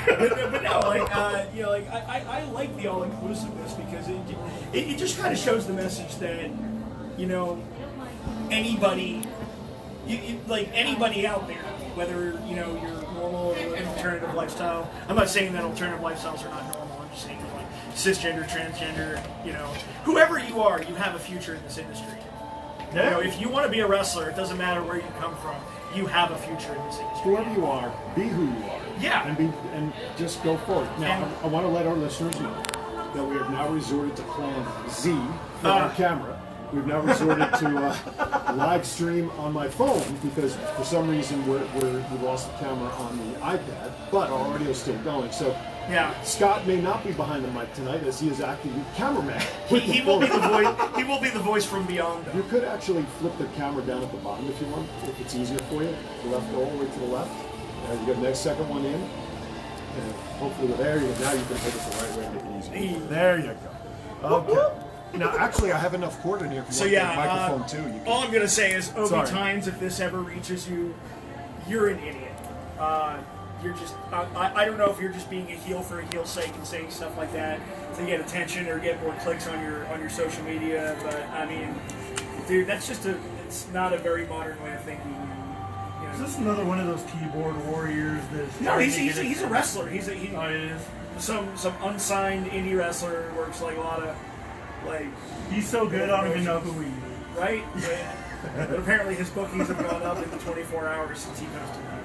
but no, like like I like the all inclusiveness because it just kind of shows the message that anybody, like anybody out there, whether you're normal or an alternative lifestyle. I'm not saying that alternative lifestyles are not normal. I'm just saying that, like cisgender, transgender, whoever you are, you have a future in this industry. Yeah. If you want to be a wrestler, it doesn't matter where you come from. You have a future in this industry. Whoever you are, be who you are. Yeah. And just go for it. Now, I want to let our listeners know that we have now resorted to Plan Z for our camera. We've now resorted to live stream on my phone because for some reason we lost the camera on the iPad, but our audio is still going. So yeah, Scott may not be behind the mic tonight as he is acting cameraman. He will be the voice. He will be the voice from beyond. You could actually flip the camera down at the bottom if you want, if it's easier for you. The left, go all the way to the left. And you got the next second one in. And hopefully, there you go. Now you can hold it the right way and make it easier. There you go. Okay. Now, actually, I have enough cord in here for the microphone too. You can... All I'm gonna say is, Obi Times, if this ever reaches you, you're an idiot. You're just, I don't know if you're just being a heel for a heel's sake and saying stuff like that to get attention or get more clicks on your social media, but I mean, dude, that's just it's not a very modern way of thinking. Is this another one of those keyboard warriors? No, he's a wrestler. He is some unsigned indie wrestler who works like a lot of like. He's so good, I don't even know who he is. Right? Yeah. But apparently his bookings have gone up in the 24 hours since he posted that.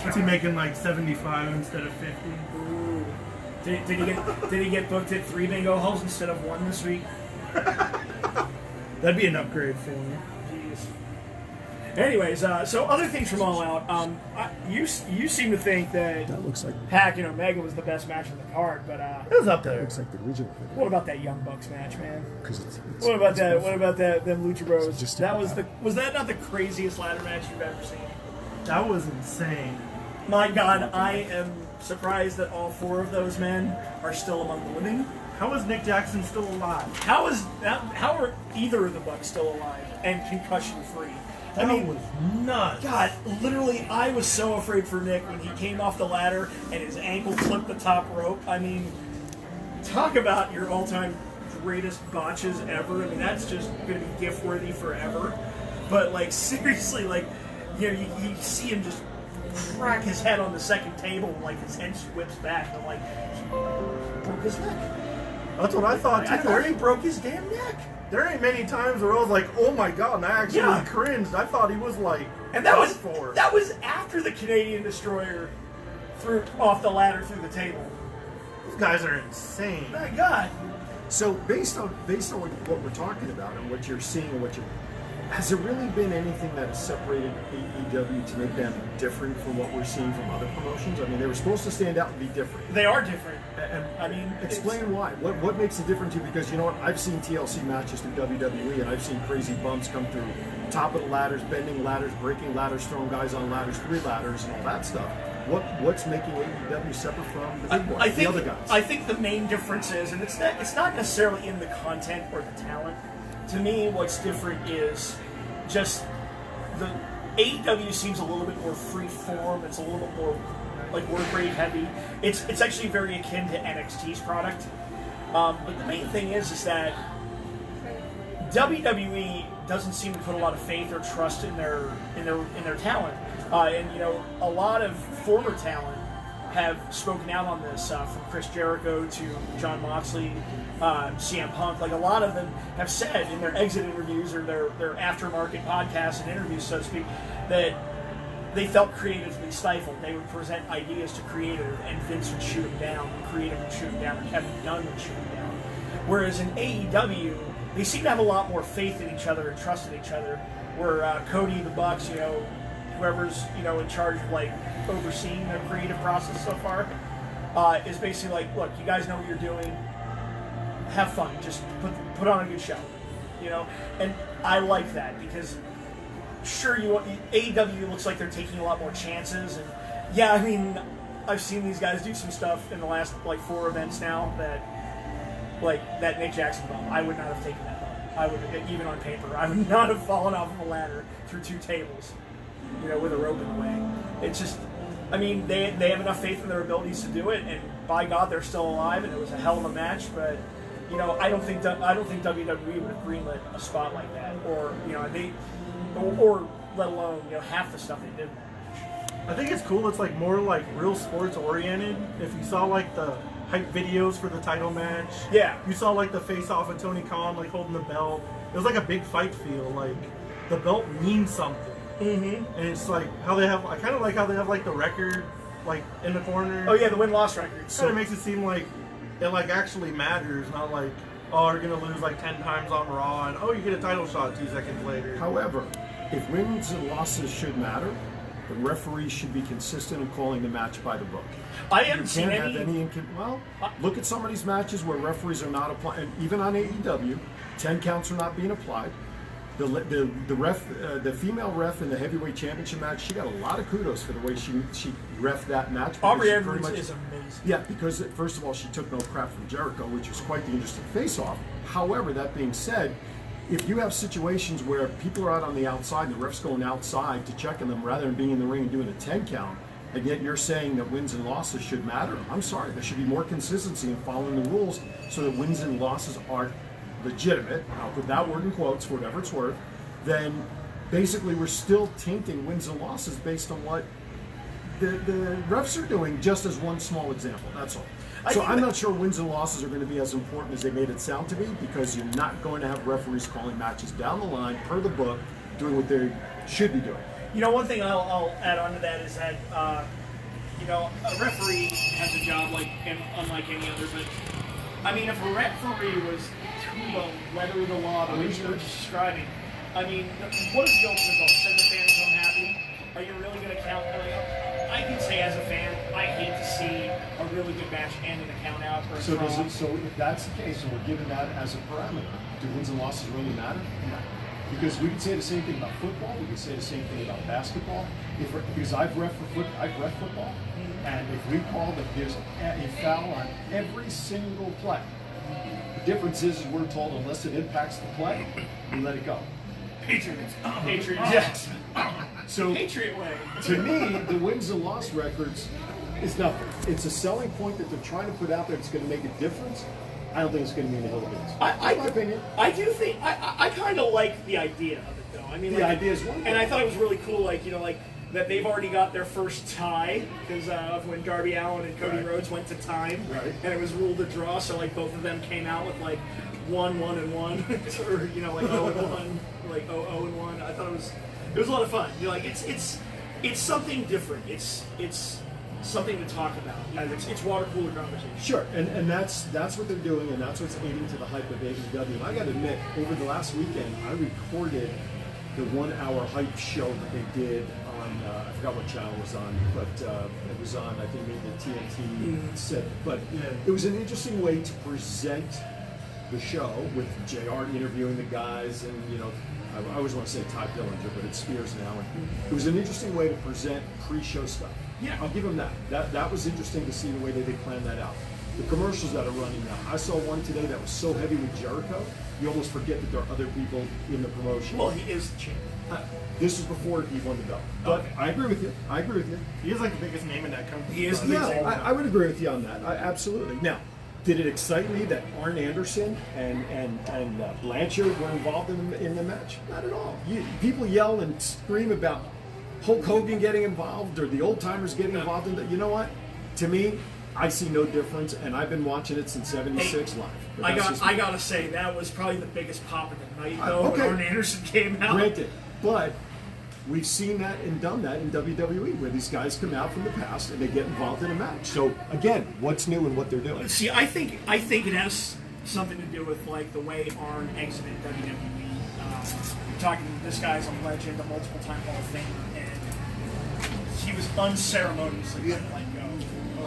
What's he making, like 75 instead of 50? Ooh. Did he get booked at 3 bingo halls instead of 1 this week? That'd be an upgrade for him. Jeez. Anyways, so other things from All Out. You seem to think that looks like Pac and Omega was the best match on the card, but it was up there. Looks like the regional video. What about that Young Bucks match, man? It's What about that? What about that? Them Lucha Bros. Just That was that not the craziest ladder match you've ever seen? That was insane. My God, I am surprised that all 4 of those men are still among the living. How is Nick Jackson still alive? How are either of the Bucks still alive and concussion free? That was nuts. God, literally, I was so afraid for Nick when he came off the ladder and his ankle clipped the top rope. I mean, talk about your all-time greatest botches ever. I mean, that's just going to be gift-worthy forever. But, like, seriously, like, you see him just crack his head on the second table and, like, his head just whips back. And I'm like, he broke his neck. That's what I thought, too. I thought he broke his damn neck. There ain't many times where I was like, oh my God, and I actually cringed. I thought he was like, and that was after the Canadian Destroyer threw off the ladder through the table. These guys are insane. My God. So based on what we're talking about and what you're seeing and has there really been anything that has separated AEW to make them different from what we're seeing from other promotions? I mean, they were supposed to stand out and be different. They are different. And I mean, explain why. What makes it different to you? Because you know what? I've seen TLC matches through WWE, and I've seen crazy bumps come through top of the ladders, bending ladders, breaking ladders, throwing guys on ladders, 3 ladders, and all that stuff. What's making AEW separate from the big boys, the other guys? I think the main difference is, and it's not necessarily in the content or the talent. To me, what's different is just the AEW seems a little bit more free form. It's a little bit more like work rate heavy. It's actually very akin to NXT's product. But the main thing is that WWE doesn't seem to put a lot of faith or trust in their talent. And a lot of former talent have spoken out on this, from Chris Jericho to Jon Moxley, CM Punk. Like, a lot of them have said in their exit interviews or their aftermarket podcasts and interviews, so to speak, that they felt creatively stifled. They would present ideas to creative, and Vince would shoot them down, and creative would shoot them down, and Kevin Dunn would shoot them down. Whereas in AEW, they seem to have a lot more faith in each other and trust in each other. Where Cody, the Bucks, whoever's in charge of like overseeing their creative process so far, is basically like, look, you guys know what you're doing. Have fun. Just put on a good show, And I like that because sure, AEW looks like they're taking a lot more chances, and yeah, I mean, I've seen these guys do some stuff in the last like 4 events now that Nick Jackson bump. I would not have taken that bump. I would, even on paper, I would not have fallen off of a ladder through 2 tables, with a rope in the way. It's just, I mean, they have enough faith in their abilities to do it, and by God, they're still alive, and it was a hell of a match. But you know, I don't think WWE would have greenlit a spot like that, or you know, or let alone half the stuff they did in that match. I think it's cool. It's like more like real sports oriented. If you saw like the hype videos for the title match, Yeah. you saw like the face off of Tony Khan like holding the belt. It was like a big fight feel. Like the belt means something. Mm-hmm. And it's like how they have. I kind of like how they have like the record like in the corner. Oh yeah, the win-loss record. Kind of makes it seem like it like actually matters, not like, oh, you're gonna lose like 10 times on Raw, and oh, you get a title shot 2 seconds later. However, if wins and losses should matter, the referee should be consistent in calling the match by the book. I haven't seen Can't have any. any. Look at some of these matches where referees are not applying. Even on AEW, 10 counts are not being applied. The female ref in the heavyweight championship match, she got a lot of kudos for the way she reffed that match. because Aubrey she Edwards pretty much- is amazing. Yeah, because first of all, she took no crap from Jericho, which was quite the interesting face-off. However, that being said, if you have situations where people are out on the outside and the ref's going outside to checking them rather than being in the ring and doing a 10 count, and yet you're saying that wins and losses should matter, I'm sorry, there should be more consistency in following the rules so that wins and losses are legitimate. I'll put that word in quotes for whatever it's worth. Then basically we're still tainting wins and losses based on what the refs are doing, just as one small example. That's all. So I'm not sure wins and losses are going to be as important as they made it sound to be, because you're not going to have referees calling matches down the line per the book, doing what they should be doing. You know, one thing I'll add on to that is that a referee has a job unlike any other. But I mean, if a referee was to the letter of the law, the way you're describing, I mean, what is the ultimate goal? Send the fans home happy? Are you really going to count? I can say as a fan, I hate to see a really good match end in a count out or a So draw. so if that's the case, and we're given that as a parameter, do wins and losses really matter? No. Because we could say the same thing about football. We could say the same thing about basketball. Because I've ref football, and if we call that there's a foul on every single play, the difference is we're told unless it impacts the play, we let it go. Patriots. Yes. So Patriot way. to me, the wins and loss records is nothing. It's a selling point that they're trying to put out there. It's going to make a difference. I don't think it's going to mean a hill of beans. In my opinion. I do think I kind of like the idea of it though. I mean, The idea is wonderful. and I thought it was really cool. Like that they've already got their first tie because of when Darby Allin and Cody Right. Rhodes went to time, Right. and it was ruled a draw. So like both of them came out with like 1-1-1, or like 0-1, like 0-1. I thought it was a lot of fun. It's something different. It's something to talk about. It's water cooler conversation. Sure, and that's what they're doing, and that's what's aiding to the hype of AEW. And I got to admit, over the last weekend, I recorded the 1 hour hype show that they did on, I forgot what channel it was on, but it was on, I think maybe the TNT set. But it was an interesting way to present the show with JR interviewing the guys, and I always want to say Ty Dillinger, but it's Spears now. And it was an interesting way to present pre-show stuff. Yeah. I'll give them that. That was interesting to see the way that they planned that out. The commercials that are running now. I saw one today that was so heavy with Jericho, you almost forget that there are other people in the promotion. Well, he is the champ. This was before he won the belt. But Okay. I agree with you. He is like the biggest name in that company. He is the Yeah, biggest name. I would agree with you on that. Absolutely. Now, did it excite me that Arn Anderson and Blanchard were involved in the match? Not at all. People yell and scream about Hulk Hogan getting involved or the old timers getting involved in that. You know what? To me, I see no difference, and I've been watching it since '76 live. But that's just me. I gotta say that was probably the biggest pop of the night though okay. when Arn Anderson came out. Granted, but we've seen that and done that in WWE, where these guys come out from the past and they get involved in a match. So again, what's new and what they're doing? See, I think it has something to do with like the way Arn exited WWE. You're talking, this guy's a legend, a multiple time Hall of Famer, and he was unceremoniously let go.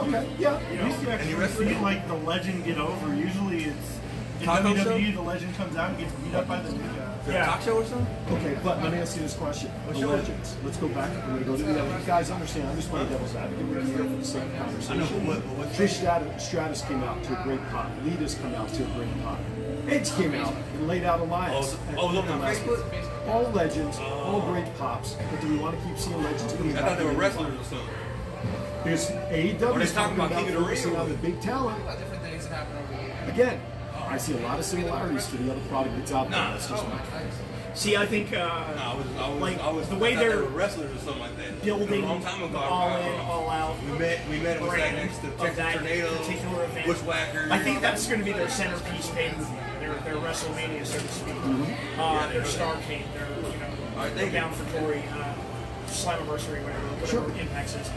Okay, yeah. You You used to know, actually see like the legend get over. Usually it's in Taco WWE, show? the legend comes out and gets beat up by the new guy. Yeah. Talk show or something? Okay, but let me ask you this question. The legends. Let's go back. We're going to go to the other. You guys understand, I'm just playing devil's advocate. We're here for the sake of conversation. what Trish Stratus came out to a great pop. Lita's come out to a great pop. Edge came out and laid out alliance. Oh, was it on Facebook? All legends, all great pops. But do we want to keep seeing legends? I thought they were wrestlers or something. Because AEW is talking about King of the Ring focusing on the big talent. Different things that happen over here. Again, I see a lot of similarities to the other product that's out there. That's just my See, I think I was the way thought they they're were wrestlers or something like that. building a long time ago. all in, all out. We met. It was right next to of Texas that Tornado, particular event. Bushwhackers. I think that's going to be their centerpiece pay-per-view, their WrestleMania, so to speak. Their Starrcade, their thank Bound you. for Glory, Slammiversary, whatever Impact's is.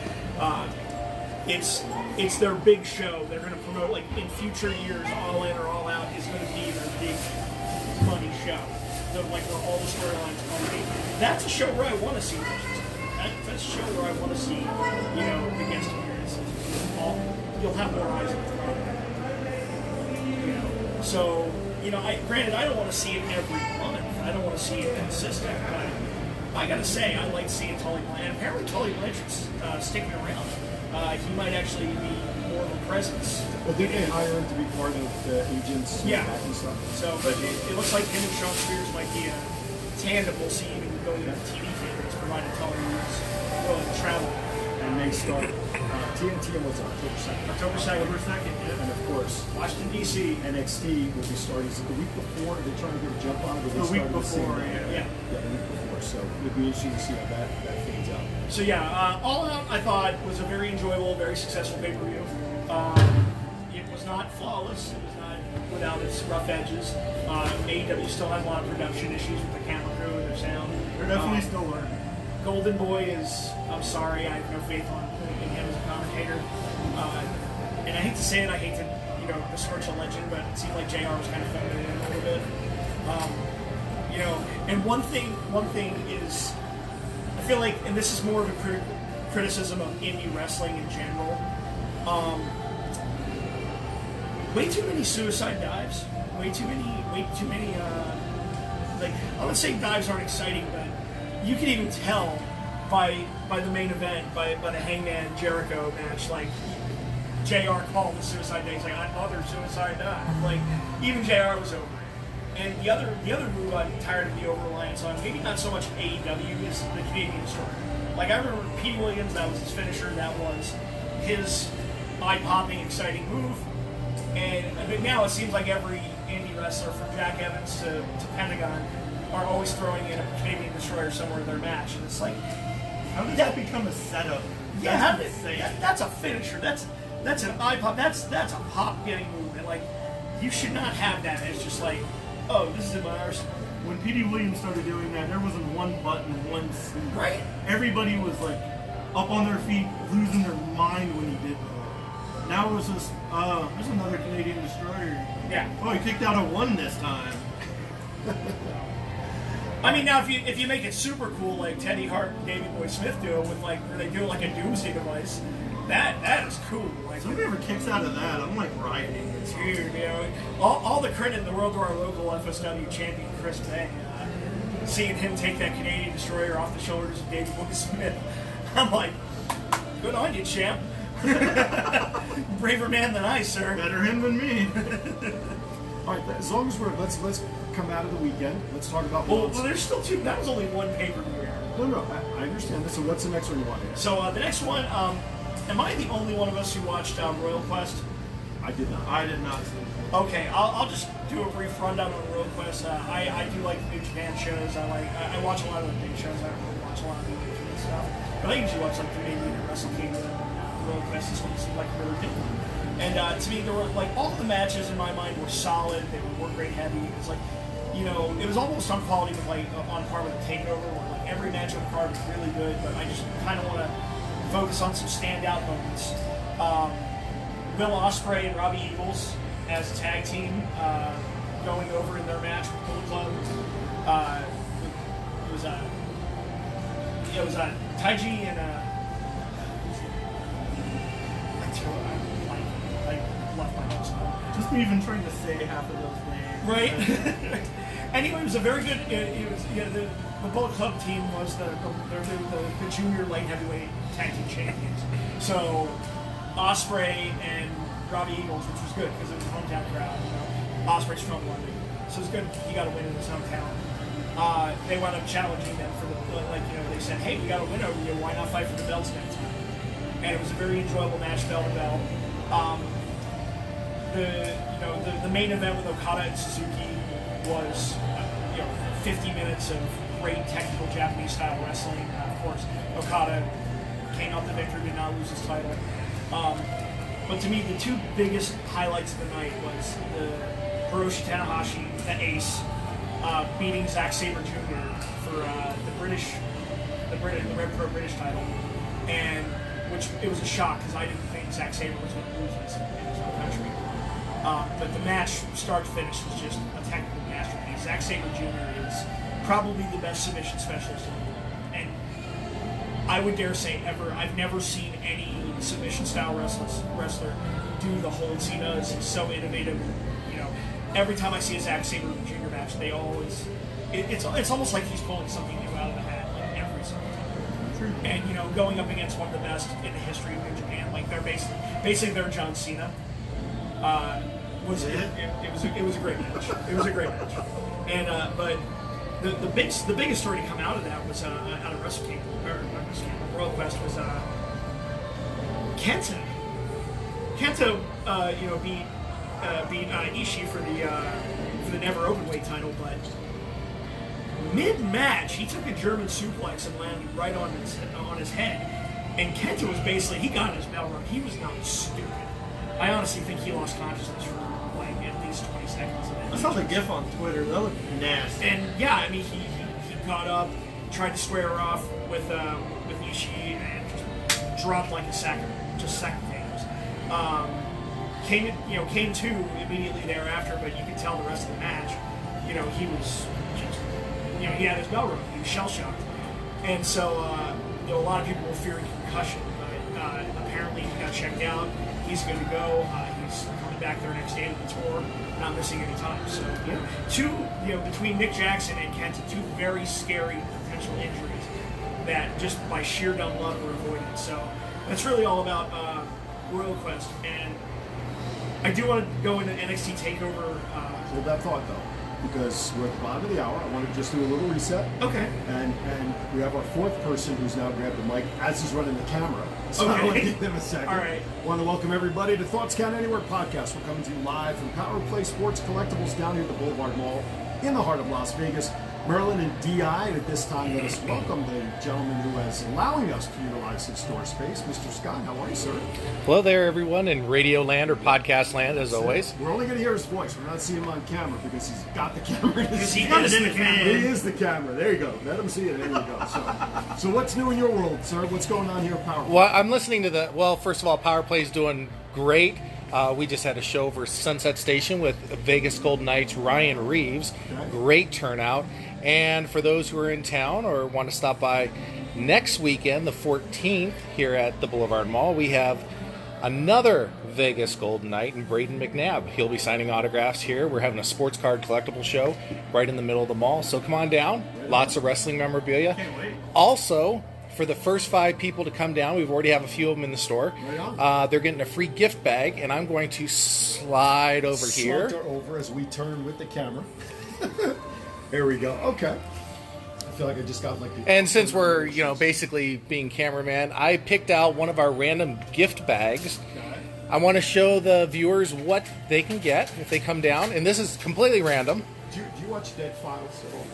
It's their big show. They're going to promote, like, in future years, All In or All Out is going to be their big money show. Like where all the storylines come to be. That's a show where I want to see legends. That's a show where I want to see, the guest appearances. You'll have more eyes on the product. So, granted, I don't want to see it every month. I don't want to see it consistent, but I gotta say, I like seeing Tully Blanchard. Apparently, Tully Blanchard's sticking around. He might actually be more of a presence. Well, did they hire him to be part of the agents and stuff? So, but it looks like him and Sean Spears might be a tandem. We'll see even going to TV theaters, provided Tully is willing to travel. And they start TNT on what's October 2nd. October 2nd, yeah. And of course, Washington, D.C. NXT will be starting. Is it the week before? Are they trying to get a jump on it? Or The week before, yeah. The week before. So it'd be interesting to see how that fades out. So yeah, All Out I thought was a very enjoyable, very successful pay-per-view. It was not flawless. It was not without its rough edges. AEW still has a lot of production issues with the camera crew and their sound. They're definitely still learning. Golden Boy is, I'm sorry, I have no faith in him as a commentator. And I hate to say it, I hate to, besmirch a legend, but it seemed like JR was kind of throwing it in a little bit. And one thing is, I feel like, and this is more of a criticism of indie wrestling in general, way too many suicide dives, way too many, like, I'm not saying dives aren't exciting, but you can even tell by the main event, by the Hangman Jericho match, like, JR called the suicide dive. He's like, another suicide dive. Like, even JR was over it. And the other move I'm tired of the over-reliance on, maybe not so much AEW, is the Canadian story. Like, I remember Pete Williams, that was his finisher, that was his eye-popping, exciting move. But now it seems like every indie wrestler, from Jack Evans to Pentagon, are always throwing in a Canadian Destroyer somewhere in their match. And it's like, How did that become a setup? yeah, that's a finisher. That's an eye pop. That's a pop getting move. And like, you should not have that as just like, oh, this is in my arsenal. When Petey Williams started doing that, there wasn't one button, one sleeve. Right. Everybody was like up on their feet, losing their mind when he did that. Now it was just, there's another Canadian Destroyer. Yeah. Oh, he kicked out a 1 this time. I mean, now if you make it super cool, like Teddy Hart and Davey Boy Smith do it with like, where they do it like a doomsday device, that is cool. Like, Somebody ever kicks out of that, I'm like rioting. dude, all the credit in the world to our local FSW champion Chris Bay. Seeing him take that Canadian Destroyer off the shoulders of Davey Boy Smith, I'm like, good on you, champ. Braver man than I, sir. Better him than me. All right, as long as let's come out of the weekend. Let's talk about. Well, there's still two. That was only one pay-per-view. No, I understand this. So what's the next one you want to hear? So the next one, am I the only one of us who watched Royal Quest? I did not. I did not see it. Okay, I'll just do a brief rundown on Royal Quest. I do like the New Japan shows. I watch a lot of the big shows. I don't really watch a lot of the New Japan stuff. But I usually watch like Canadian and Wrestle Kingdom. Royal Quest. This one seemed like a really big one. And to me, there were like all of the matches in my mind were solid. They were work rate heavy. It's like, it was almost on quality with like on par with a Takeover, where like every match on the card was really good. But I just kind of want to focus on some standout moments. Will Ospreay and Robbie Eagles as a tag team going over in their match with Bullet Club. It was Taiji and I left my notes on. Just me even trying to say half of those names. Right. Anyway, it was a very good. It was the Bullet Club team was the junior light heavyweight tag team champions. So Ospreay and Robbie Eagles, which was good because it was a hometown crowd. Ospreay's from London, so it's good. He got a win in his hometown. They wound up challenging them for they said, hey, we got a win over you. Why not fight for the belts next time? and it was a very enjoyable match, bell to bell. The main event with Okada and Suzuki was 50 minutes of great technical Japanese style wrestling. Of course, Okada came out the victor, did not lose his title. But to me, the two biggest highlights of the night was the Hiroshi Tanahashi, the ace, beating Zack Sabre Jr. for the Red Pro British title, and which it was a shock because I didn't think Zack Sabre was going to lose this in his own country. But the match, start to finish, was just a technical masterpiece. Zack Sabre Jr. is probably the best submission specialist in the world, and I would dare say I've never seen any submission style wrestler do the hold he does. He's so innovative. Every time I see a Zack Sabre Jr. match, they always it's almost like he's pulling something new out of the hat, like every single time. And going up against one of the best in the history of New Japan, like they're basically their John Cena. It was a great match. It was a great match. And but the biggest story to come out of that was out of Wrestle Kingdom, Royal Quest was Kenta. Kenta, beat Ishii for the Never Openweight title, but mid-match he took a German suplex and landed right on his head. And Kenta was he got his bell rung. He was not stupid. I honestly think he lost consciousness for like at least 20 seconds. I saw the GIF on Twitter. That looked nasty. And yeah, I mean he got up, tried to square her off with Ishii, and just dropped like a sack of potatoes. Came to immediately thereafter, but you could tell the rest of the match, he was just, he had his bell rung. He was shell shocked, and so a lot of people were fearing concussion, but apparently he got checked out. He's good to go. He's coming back there next day to the tour, not missing any time. So between Nick Jackson and Kenta, two very scary potential injuries that just by sheer dumb luck were avoided. So that's really all about Royal Quest. And I do want to go into NXT TakeOver. Hold that thought though, because we're at the bottom of the hour. I want to just do a little reset. Okay. And we have our fourth person who's now grabbed the mic as he's running the camera. So I want to give them a second. All right. Want to welcome everybody to Thoughts Count Anywhere podcast. We're coming to you live from Power Play Sports Collectibles down here at the Boulevard Mall in the heart of Las Vegas. Merlin and DI, and at this time, let us welcome the gentleman who is allowing us to utilize his store space, Mr. Scott. How are you, sir? Hello there, everyone in Radio Land or Podcast Land, as always. We're only going to hear his voice. We're not seeing him on camera because he's got the camera in his He got it in the camera. He is the camera. There you go. Let him see it. There you go. So what's new in your world, sir? What's going on here at Power Play? Well, I'm listening to first of all, Power Play is doing great. We just had a show for Sunset Station with Vegas Golden Knights Ryan Reeves. Okay. Great turnout. And for those who are in town or want to stop by next weekend, the 14th, here at the Boulevard Mall, we have another Vegas Golden Knight in Braden McNabb. He'll be signing autographs here. We're having a sports card collectible show right in the middle of the mall. So come on down. Lots of wrestling memorabilia. Can't wait. Also, for the first 5 people to come down, we've already have a few of them in the store. Right on. They're getting a free gift bag, and I'm going to slide over here. Slide over as we turn with the camera. There we go. Okay. I feel like I just got like the... And since we're, basically being cameraman, I picked out one of our random gift bags. I want to show the viewers what they can get if they come down, and this is completely random. Do you watch Dead Files at all?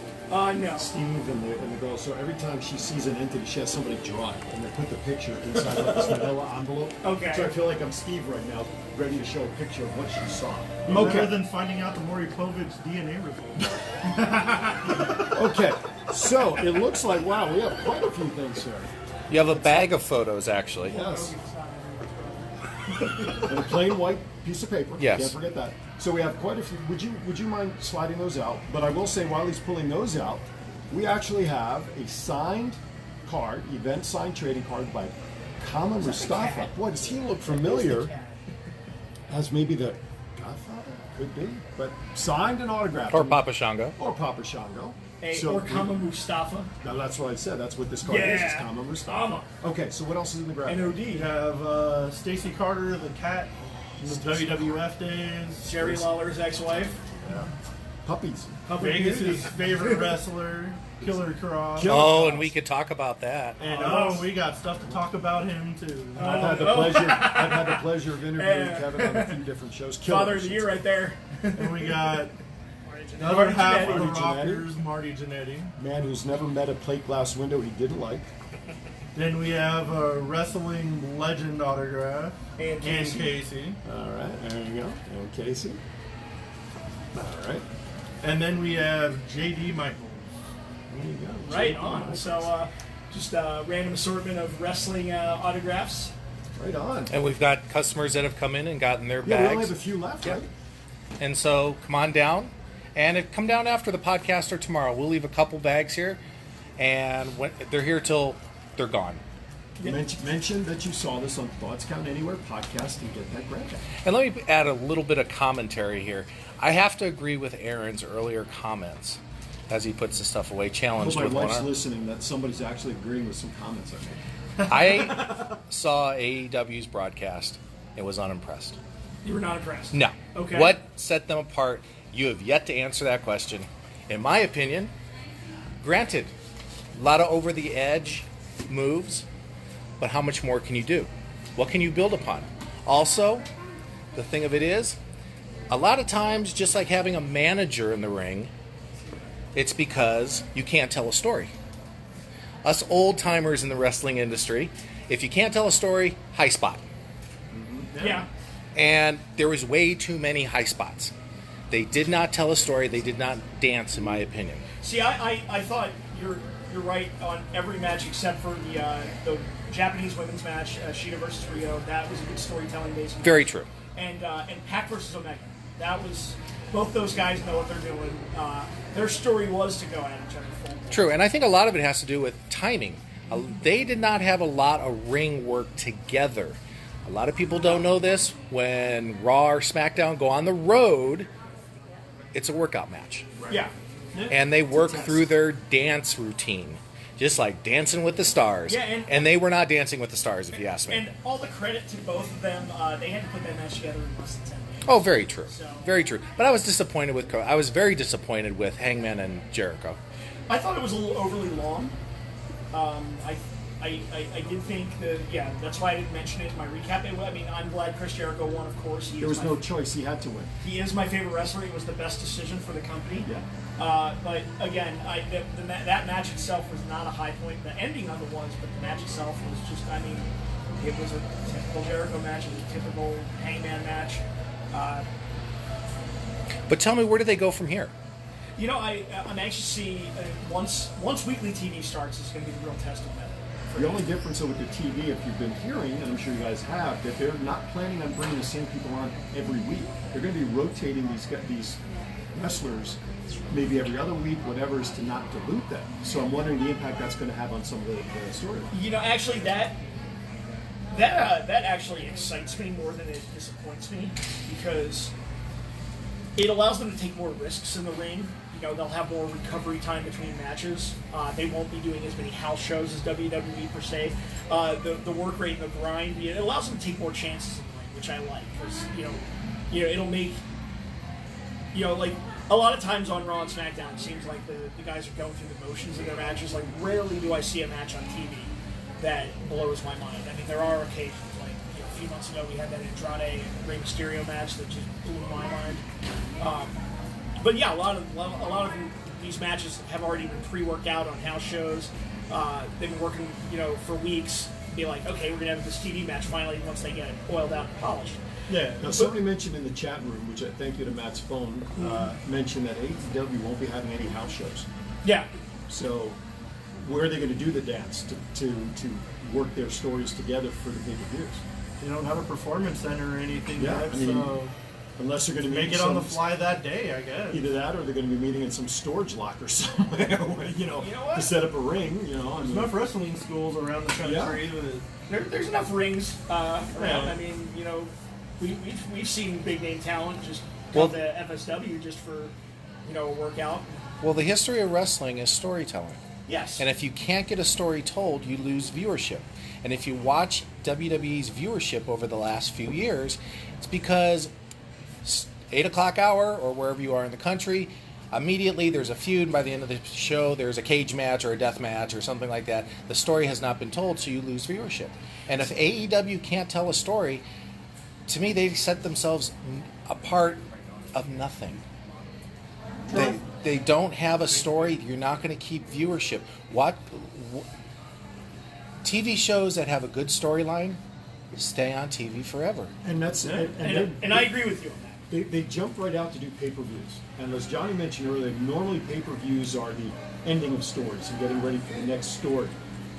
No. Steve and the girl, so every time she sees an entity, she has somebody draw it, and they put the picture inside like this manila envelope. Okay. So I feel like I'm Steve right now, ready to show a picture of what she saw. Better than finding out the Maury Povich DNA result. Okay, so it looks like, wow, we have quite a few things here. You have a bag of photos, actually. Yes. And a plain white piece of paper. Yes. Can't forget that. So we have quite a few. Would you mind sliding those out? But I will say, while he's pulling those out, we actually have a signed card, event signed trading card by Kama Mustafa. Boy, does he look familiar? As maybe the Godfather? Could be. But signed and autographed. Or Papa Shango. Or Papa Shango. Or Kama Mustafa. Now that's what I said. That's what this card is. It's Yeah. Kama Mustafa. Kama. Okay, so what else is in the grab? NOD. We have Stacy Carter, the cat, from the WWF days. Jerry Lawler's ex-wife. Yeah. Puppies. Vegas' favorite wrestler, Killer Cross. Oh, and we could talk about that. And we got stuff to talk about him too. I've had the pleasure of interviewing Kevin on a few different shows. Father of the Year right there. And we got the other half of the Marty Rockers, Marty Jannetty. Man who's never met a plate glass window he didn't like. Then we have a wrestling legend autograph, And Casey. All right, there you go. And Casey. All right. And then we have JD Michaels. There you go. Right JD on. Michaels. So just a random assortment of wrestling autographs. Right on. And we've got customers that have come in and gotten their Yeah, we only bags. have a few left, Yeah. right? And so come on down. And come down after the podcast or tomorrow. We'll leave a couple bags here. And when, they're here till they're gone. Mention that you saw this on Thoughts Count Anywhere podcast and get that grab. And let me add a little bit of commentary here. I have to agree with Aaron's earlier comments as he puts the stuff away, I hope challenged my with one wife's arm. listening that somebody's actually agreeing with some comments I made. I saw AEW's broadcast and was unimpressed. You were not impressed. No. Okay. What set them apart? You have yet to answer that question. In my opinion, granted, a lot of over-the-edge moves, but how much more can you do? What can you build upon? Also, the thing of it is, a lot of times, just like having a manager in the ring, it's because you can't tell a story. Us old-timers in the wrestling industry, if you can't tell a story, high spot. Yeah. And there was way too many high spots. They did not tell a story. They did not dance, in my opinion. See, I thought you're right on every match except for the Japanese women's match, Shida versus Rio. That was a good storytelling based. Very true. And Pac versus Omega. That was, both those guys know what they're doing. Their story was to go at each other full. True, and I think a lot of it has to do with timing. They did not have a lot of ring work together. A lot of people don't know this. When Raw or SmackDown go on the road, it's a workout match. Yeah. And they work through their dance routine, just like Dancing with the Stars. Yeah, and they were not Dancing with the Stars, if you ask me. And all the credit to both of them. They had to put that match together in less than 10 minutes. Oh, very true. So- Very true. But I was disappointed with. I was very disappointed with Hangman and Jericho. I thought it was a little overly long. I did think that, yeah, that's why I didn't mention it in my recap. I mean, I'm glad Chris Jericho won, of course. There was no choice. He had to win. He is my favorite wrestler. It was the best decision for the company. Yeah. But again, that match itself was not a high point. The ending of it was, but the match itself was just, I mean, it was a typical Jericho match. It was a typical Hangman match. But tell me, where do they go from here? You know, I'm anxious to see, once weekly TV starts, it's going to be the real test of that. The only difference with the TV, if you've been hearing, and I'm sure you guys have, that they're not planning on bringing the same people on every week. They're going to be rotating these wrestlers maybe every other week, whatever, is to not dilute them. So I'm wondering the impact that's going to have on some of the storylines. You know, actually, that actually excites me more than it disappoints me, because it allows them to take more risks in the ring. You know, they'll have more recovery time between matches. They won't be doing as many house shows as WWE per se. The work rate and the grind, it allows them to take more chances in the ring, which I like, because you know, it'll make, you know, like a lot of times on Raw and SmackDown, it seems like the guys are going through the motions of their matches. Like, rarely do I see a match on TV that blows my mind. I mean, there are occasions, like, you know, a few months ago we had that Andrade and Rey Mysterio match that just blew my mind. But yeah, a lot of these matches have already been pre-worked out on house shows. They've been working, you know, for weeks. Be like, okay, we're gonna have this TV match finally once they get it oiled out and polished. Yeah. Now, somebody mentioned in the chat room, which I thank you to Matt's phone, mentioned that AEW won't be having any house shows. Yeah. So where are they going to do the dance to work their stories together for the pay-per-views? They don't have a performance center or anything Yeah, yet, I mean, so unless they're going to make it on the fly that day, I guess. Either that, or they're going to be meeting in some storage locker somewhere, you know what? to set up a ring. You know, I There's mean, enough wrestling schools around the country. There's enough rings around. Yeah. I mean, you know, we've seen big name talent just Well- come to FSW just for, you know, a workout. Well, the history of wrestling is storytelling. Yes. And if you can't get a story told, you lose viewership. And if you watch WWE's viewership over the last few years, it's because 8 o'clock hour, or wherever you are in the country, immediately there's a feud. By the end of the show, there's a cage match or a death match or something like that. The story has not been told, so you lose viewership. And if AEW can't tell a story, to me, they set themselves apart of nothing. They don't have a story. You're not going to keep viewership. TV shows that have a good storyline stay on TV forever. And that's and I agree with you on that. They jump right out to do pay-per-views. And as Johnny mentioned earlier, normally pay-per-views are the ending of stories and getting ready for the next story.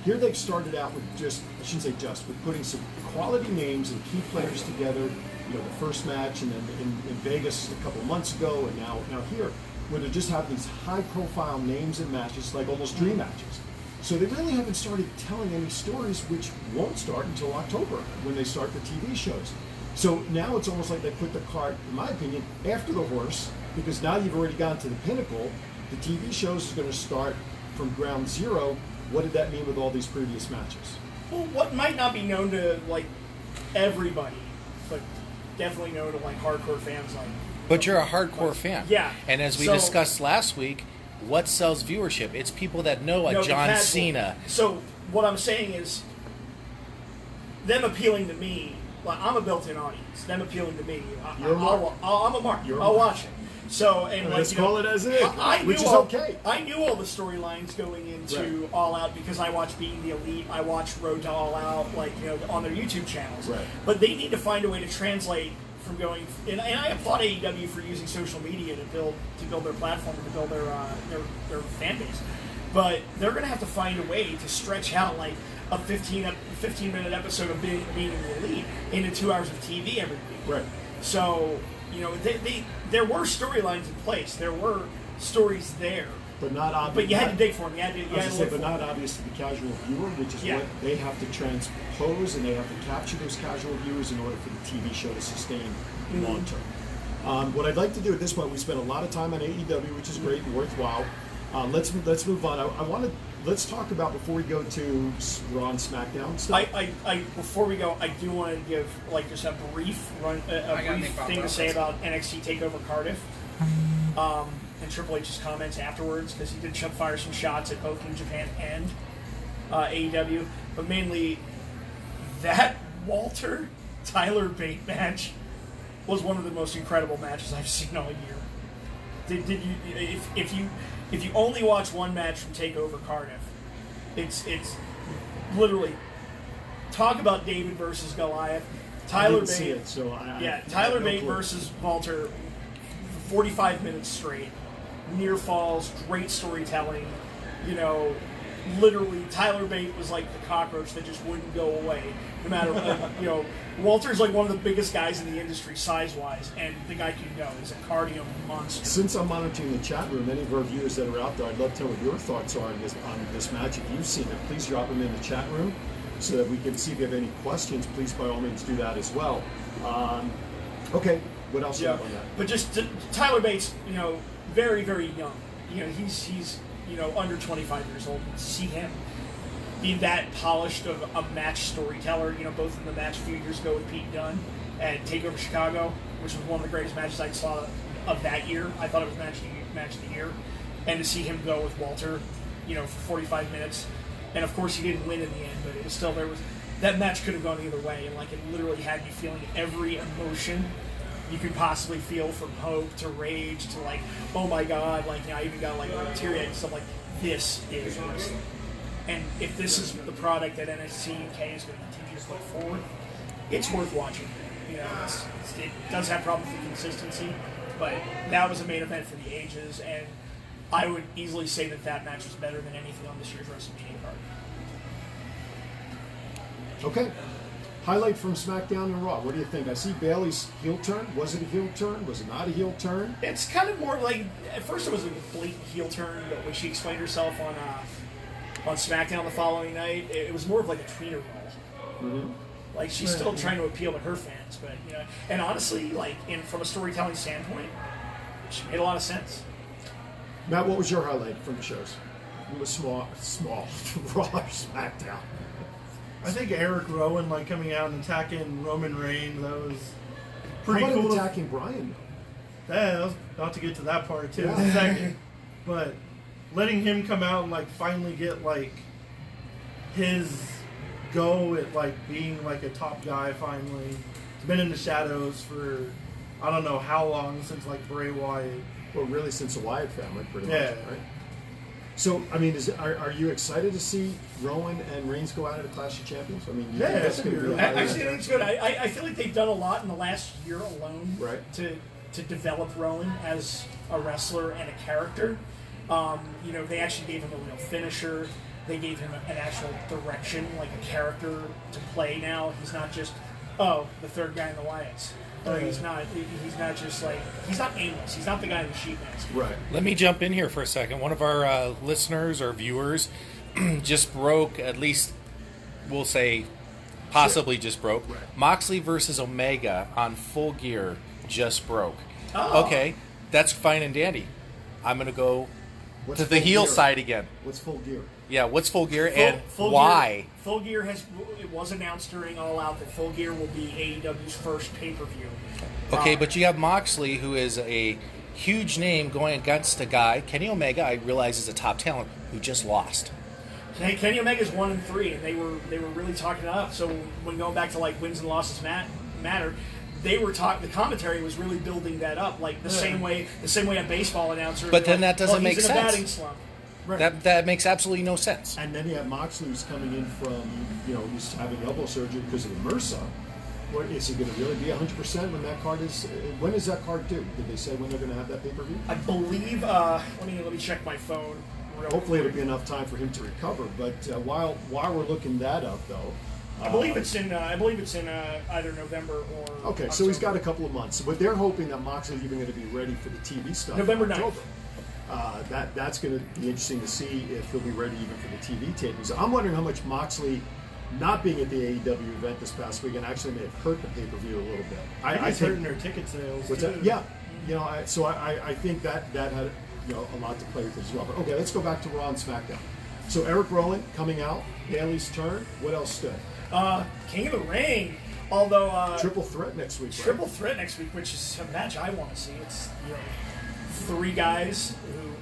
Here they've started out with with putting some quality names and key players together. You know, the first match, and then in Vegas a couple months ago, and now here, where they're just having these high-profile names and matches, like almost dream matches. So they really haven't started telling any stories, which won't start until October when they start the TV shows. So now it's almost like they put the cart, in my opinion, after the horse, because now you've already gotten to the pinnacle. The TV shows is going to start from ground zero. What did that mean with all these previous matches? Well, what might not be known to like everybody, but definitely known to like hardcore fans, like. But you're a hardcore fan. Yeah. And as we discussed last week, what sells viewership? It's people that know a John Cena. So what I'm saying is, them appealing to me. Like, I'm a built-in audience. Them appealing to me. I'm a mark. I'll watch it. So and let's call it as it is, which is okay. I knew all the storylines going into All Out because I watched Being the Elite. I watched Road to All Out, on their YouTube channels. Right. But they need to find a way to translate from going. And I applaud AEW for using social media to build their platform, to build their fan base. But they're going to have to find a way to stretch out like a 15-minute episode of Being the Elite into 2 hours of TV every week. Right. So, there were storylines in place. There were stories there. But not obvious. But you had to dig for them. You had to look but not obvious to the casual viewer, which is what they have to transpose, and they have to capture those casual viewers in order for the TV show to sustain long term. What I'd like to do at this point, we spent a lot of time on AEW, which is great and worthwhile. Let's move on. Let's talk about, before we go to Raw and SmackDown stuff. Before we go, I do want to give just a brief thing to say about NXT Takeover Cardiff, and Triple H's comments afterwards, because he did fire some shots at both New Japan and AEW, but mainly that Walter Tyler Bate match was one of the most incredible matches I've seen all year. Did you? If you only watch one match from Takeover Cardiff, it's literally talk about David versus Goliath. Tyler Bate, Tyler Bate versus Walter, for 45 minutes straight, near falls, great storytelling. Literally, Tyler Bate was like the cockroach that just wouldn't go away, no matter Walter's like one of the biggest guys in the industry size-wise, and the guy can go. He's a cardio monster. Since I'm monitoring the chat room, any of our viewers that are out there, I'd love to know what your thoughts are on this match. If you've seen it, please drop them in the chat room so that we can see if you have any questions. Please, by all means, do that as well. Okay, what else do you have on that? But just Tyler Bates, very, very young. He's under 25 years old. To see him be that polished of a match storyteller, both in the match a few years ago with Pete Dunne at TakeOver Chicago, which was one of the greatest matches I saw of that year. I thought it was match of the year. And to see him go with Walter, for 45 minutes. And of course he didn't win in the end, but it was still, that match could have gone either way. And it literally had you feeling every emotion you could possibly feel, from hope to rage to oh my god, I even got teary-eyed and stuff. This is wrestling. And if this is the product that NXT UK is going to continue to put forward, it's worth watching. It does have problems with consistency, but that was a main event for the ages, and I would easily say that match was better than anything on this year's WrestleMania card. Okay. Highlight from SmackDown and Raw. What do you think? I see Bayley's heel turn. Was it a heel turn? Was it not a heel turn? It's kind of more at first it was a blatant heel turn, but when she explained herself on SmackDown the following night, it was more of a tweener role. Mm-hmm. She's still trying to appeal to her fans, but and honestly, from a storytelling standpoint, she made a lot of sense. Matt, what was your highlight from the shows? It was small, Raw or SmackDown. I think Eric Rowan coming out and attacking Roman Reigns, that was pretty How about cool. Him attacking Bryan? I was about to get to that part too in Yeah. a second. But letting him come out and like finally get like his go at like being like a top guy finally. He's been in the shadows for I don't know how long since like Bray Wyatt. Well, really, since the Wyatt family, pretty much, Yeah. right? So, I mean, are you excited to see Rowan and Reigns go out at a Clash of Champions? I mean, you Yeah, think that's it's going to gonna be be really really Actually, I think it's good. I feel like they've done a lot in the last year alone Right. to develop Rowan as a wrestler and a character. You know, they actually gave him a real finisher. They gave him an actual direction, like a character to play now. He's not just, the third guy in the Wyatts. Or he's not just like, he's not aimless. He's not the guy in the sheet mask. Right. Let me jump in here for a second. One of our listeners or viewers just broke, at least we'll say possibly just broke. Right. Moxley versus Omega on Full Gear just broke. Oh. Okay, that's fine and dandy. I'm going to go What's to the Full heel Gear? side again. What's Full Gear? Yeah, what's Full Gear and Full why? Gear, Full Gear it was announced during All Out that Full Gear will be AEW's first pay-per-view. Okay, but you have Moxley, who is a huge name, going against a guy, Kenny Omega, I realize is a top talent, who just lost. Kenny Omega's 1-3, and they were really talking it up. So when going back to like wins and losses matter, they were the commentary was really building that up, like the same way a baseball announcer. But then like, that doesn't make he's in sense. a batting slump. Right. That makes absolutely no sense. And then you have Moxley who's coming in from, he's having elbow surgery because of the MRSA. What, is he going to really be 100% when that card is? When is that card due? Did they say when they're going to have that pay-per-view? I believe. Let me check my phone. Hopefully it'll be enough time for him to recover. But while we're looking that up, though, I believe it's in either November or. okay. So he's got a October. couple of months. But they're hoping that Moxley's even going to be ready for the TV stuff. in November 9th. October. That's going to be interesting to see if he'll be ready even for the TV tapings. I'm wondering how much Moxley not being at the AEW event this past weekend actually may have hurt the pay-per-view a little bit. I think hurting their ticket sales. What's too. that? Yeah, I think that had a lot to play with it as well. But okay, let's go back to Raw and SmackDown. So Eric Rowan coming out, Bayley's turn. What else stood? King of the Ring. Although Triple threat next week. Triple Right? threat next week, which is a match I want to see. It's three guys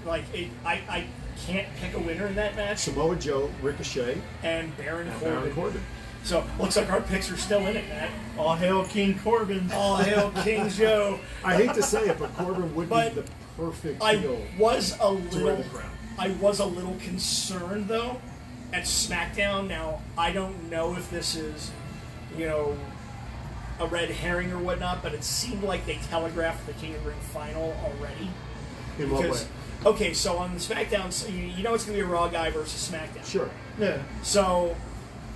who I can't pick a winner in that match, Samoa Joe, Ricochet, and Baron and Corbin. Baron Corbin. So looks like our picks are still in it, Matt. All hail King Corbin. All hail King Joe. I hate to say it, but Corbin would But be the perfect I heel was a to wear little, the crown. I was a little concerned though at SmackDown. Now I don't know if this is, a red herring or whatnot, but it seemed like they telegraphed the King of the Ring final already. In what way? Okay, so on the SmackDown, so you know it's going to be a Raw guy versus SmackDown. Sure. Yeah. So,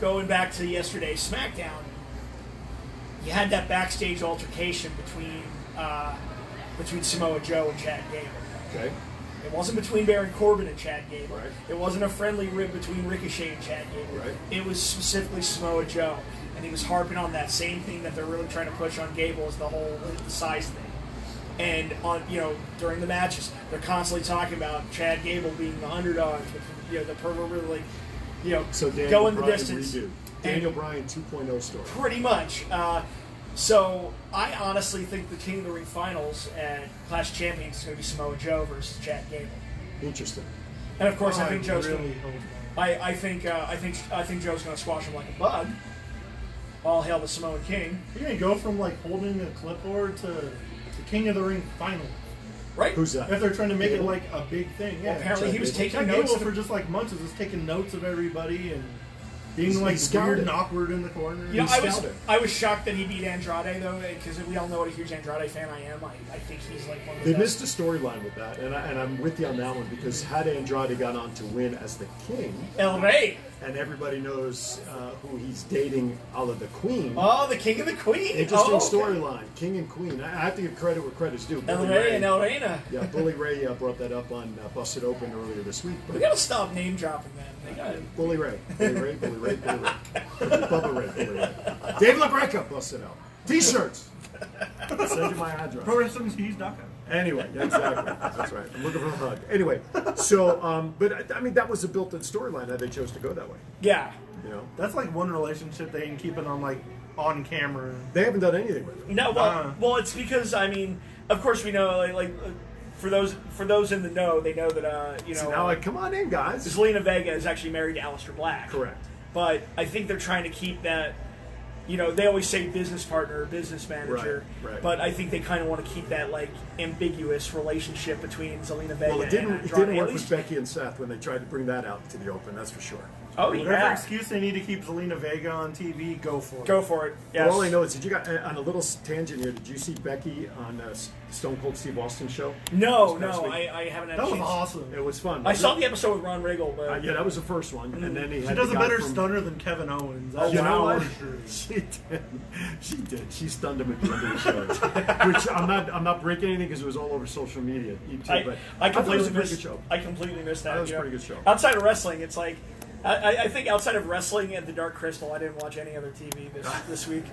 going back to yesterday's SmackDown, you had that backstage altercation between Samoa Joe and Chad Gable. Okay. It wasn't between Baron Corbin and Chad Gable. Right. It wasn't a friendly rib between Ricochet and Chad Gable. Right. It was specifically Samoa Joe. And he was harping on that same thing that they're really trying to push on Gable is the whole size thing. And during the matches, they're constantly talking about Chad Gable being the underdog, the proverbial So Daniel going the Bryan distance. redo. Daniel Bryan 2.0 story. Pretty much. So I honestly think the King of the Ring finals at Clash of Champions is going to be Samoa Joe versus Chad Gable. Interesting. And of course, I think Joe's really going to. hope I think Joe's going to squash him like a bug. All hail the Samoan King, you're gonna go from like holding a clipboard to the King of the Ring final. right? Who's that? If they're trying to make it Gable? like a big thing, yeah. Well, apparently he was Chad taking Chad notes. Gable for just like months was just taking notes of everybody and being He's like scouted. weird and awkward in the corner. You know, He's scouted. I was shocked that he beat Andrade though, because we all know what a huge Andrade fan I am. I think he's like one of the They best. missed a storyline with that, and I'm with you on that one because had Andrade gone on to win as the king, El Rey. and everybody knows who he's dating, a la the queen. Oh, the King of the Queen. Interesting Oh, okay. storyline, king and queen. I have to give credit where credit's due. El Bully Rey Ray- and El Reina. Yeah, Bully Ray brought that up on Busted Open earlier this week. We But gotta stop name dropping them. They gotta. Bully Ray, Bully Ray, Bully Ray, Bully Ray. Bubba Ray, Bully Ray. Dave LaGreca busted out. T-shirts. Send you my address. ProWrestlingTees.com. Anyway, yeah, exactly. That's right. I'm looking for a hug. Anyway, so, but I mean, that was a built-in storyline that they chose to go that way. Yeah. You know, That's like one relationship they can keep it on like on camera. they haven't done anything with it. No, well, it's because I mean, of course, we know for those in the know, they know that So now, like, come on in, guys. Zelina Vega is actually married to Aleister Black. Correct. But I think they're trying to keep that. They always say business partner, or business manager, Right. but I think they kind of want to keep that like ambiguous relationship between Zelina Vega Well, it didn't and work Andrade. with Becky and Seth when they tried to bring that out to the open. That's for sure. Oh Whatever yeah, excuse they need to keep Zelina Vega on TV, go for it. go for it. Well, Yes. all I know is, on a little tangent here, did you see Becky on Stone Cold Steve Austin show? No, This past no, week? I haven't had That a was chance. awesome. It was fun. I saw the episode with Ron Riggle, but Yeah, that was the first one, and then he She had does the a guy better from- stunner than Kevin Owens. Oh, That's You know wow. what? for sure. She did. She did. She stunned him at the end of the show, which I'm not breaking anything because it was all over social media. But I thought it was completely a pretty missed. good show. I completely missed that. That was a pretty good show. Outside of wrestling, it's like I think outside of wrestling and the Dark Crystal, I didn't watch any other TV this week.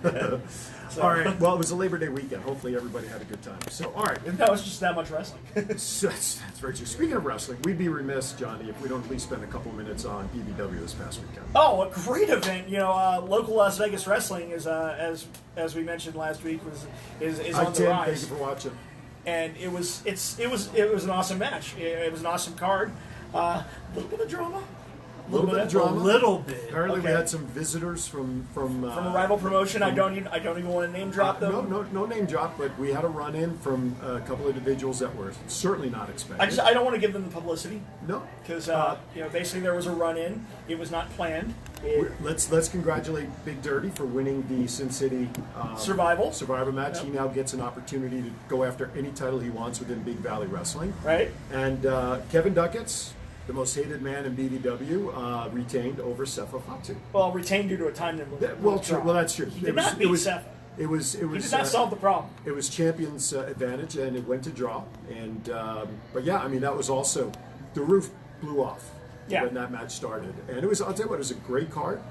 So, All right. Well, it was a Labor Day weekend. Hopefully, everybody had a good time. So, all right. No, it's just that much wrestling. So that's very true. Speaking of wrestling, we'd be remiss, Johnny, if we don't at least spend a couple minutes on BBW this past weekend. Oh, a great event! Local Las Vegas wrestling is as we mentioned last week is I on the did. rise. Thank you for watching. And it was an awesome match. It was an awesome card. A little bit of drama. A little bit of drama. A little bit. Apparently, we Okay. had some visitors from From a rival promotion. I don't even want to name drop them. no name drop, but we had a run in from a couple of individuals that were certainly not expected. I don't want to give them the publicity No, because basically there was a run in. It was not planned. let's congratulate Big Dirty for winning the Sin City Survival. match. Yep. He now gets an opportunity to go after any title he wants within Big Valley Wrestling. Right? And Kevin Ducats, the most hated man in BVW, retained over Sefa Fatu. Well, retained due to a time limit. Well, true. Well, that's true. He did not beat Sefa. It was. He did not solve the problem. It was champion's advantage, and it went to draw. And but yeah, I mean that was also the roof blew off Yeah. when that match started, and it was. I'll tell you what, it was a great card.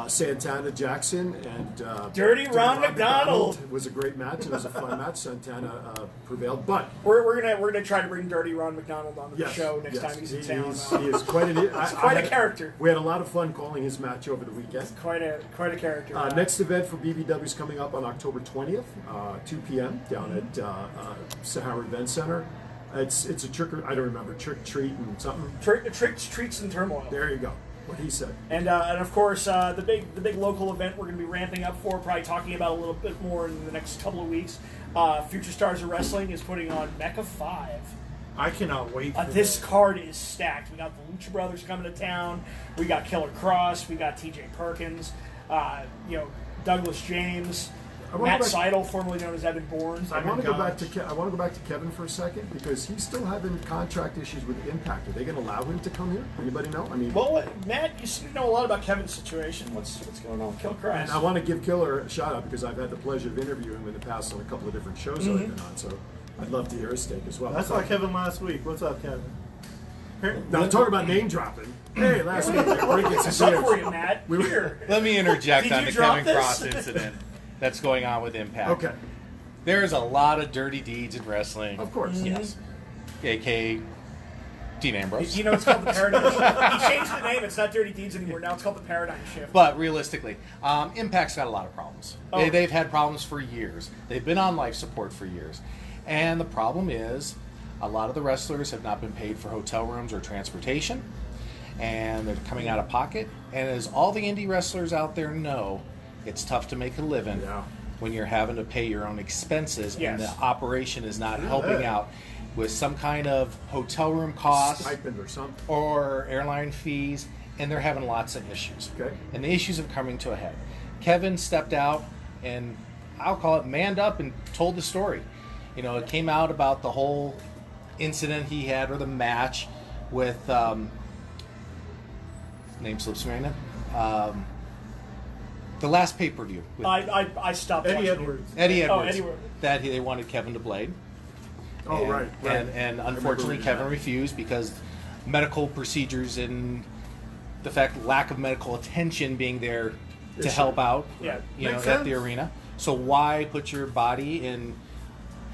Santana Jackson and Dirty Ron McDonald. It was a great match. It was a fun match. Santana prevailed, but We're gonna try to bring Dirty Ron McDonald on the yes, show next yes, time he's in he town. is- he is quite quite a character. We had a lot of fun calling his match over the weekend. Quite a character. Next event for BBW is coming up on October 20th, 2 p.m. down at Sahara Event Center. It's a trick treat and something. Tricks, treats, and turmoil. There you go. What he said. And of course the big local event we're going to be ramping up for, probably talking about a little bit more in the next couple of weeks. Future Stars of Wrestling is putting on Mecca 5. I cannot wait for This that. card is stacked. We got the Lucha Brothers coming to town. We got Killer Cross. We got T.J. Perkins. Douglas James. I wanna Matt go back- Seidel, formerly known as Evan Bourne. I want to go back Gotch. to I want to go back to Kevin for a second because he's still having contract issues with Impact. Are they going to allow him to come here? Anybody know? I mean, Well, Matt, you seem to know a lot about Kevin's situation. What's going on with Killer Cross? and I want to give Killer a shout out because I've had the pleasure of interviewing him in the past on a couple of different shows that I've been on. So I'd love to hear his take as well. That's like Kevin last week. What's up, Kevin? Now talk about name dropping. Hey, last week we're breaking some Something for beers. you, Matt. We were- Here. Let me interject Did on you the drop Kevin this? Cross incident that's going on with Impact. Okay, There's a lot of dirty deeds in wrestling. of course. Yes. A.K.A. Dean Ambrose. You know, it's called the Paradigm Shift. He changed the name. It's not Dirty Deeds anymore. Now it's called the Paradigm Shift. But realistically, Impact's got a lot of problems. Oh. They've had problems for years. They've been on life support for years. And the problem is a lot of the wrestlers have not been paid for hotel rooms or transportation. And they're coming out of pocket. And as all the indie wrestlers out there know, it's tough to make a living Yeah. when you're having to pay your own expenses and Yes. the operation is not helping out with some kind of hotel room costs Stipend or something. or airline fees, and they're having lots of issues. Okay. And the issues have coming to a head. Kevin stepped out and I'll call it manned up and told the story. You know, it came out about the whole incident he had or the match with name slips me right now. The last pay-per-view with I stopped Eddie watching Edwards. Eddie Oh, Edwards Eddie Edwards. that they wanted Kevin to blade. Oh, And- right. And unfortunately, Kevin refused because medical procedures and the fact lack of medical attention being there to Issue. help out, Yeah. you know, Makes at the sense. arena. So why put your body and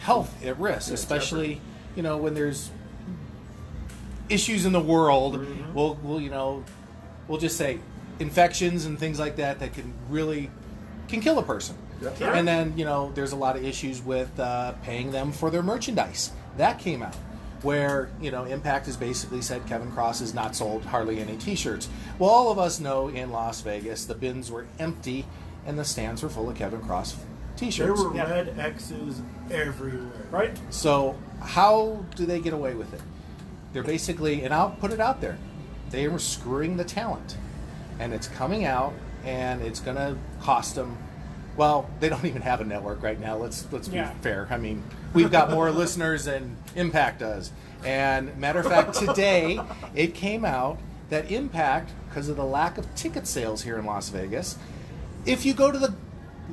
health at risk, especially you know when there's issues in the world? Mm-hmm. We'll just say infections and things like that that can kill a person. Yeah. And then, there's a lot of issues with paying them for their merchandise. That came out. Where, Impact has basically said Kevin Cross has not sold hardly any t-shirts. Well, all of us know in Las Vegas the bins were empty and the stands were full of Kevin Cross t-shirts. There were red X's everywhere. Right? So how do they get away with it? They're basically, and I'll put it out there, they were screwing the talent. And it's coming out, and it's going to cost them. Well, they don't even have a network right now. Let's be fair. I mean, we've got more listeners than Impact does. And matter of fact, today it came out that Impact, because of the lack of ticket sales here in Las Vegas, if you go to the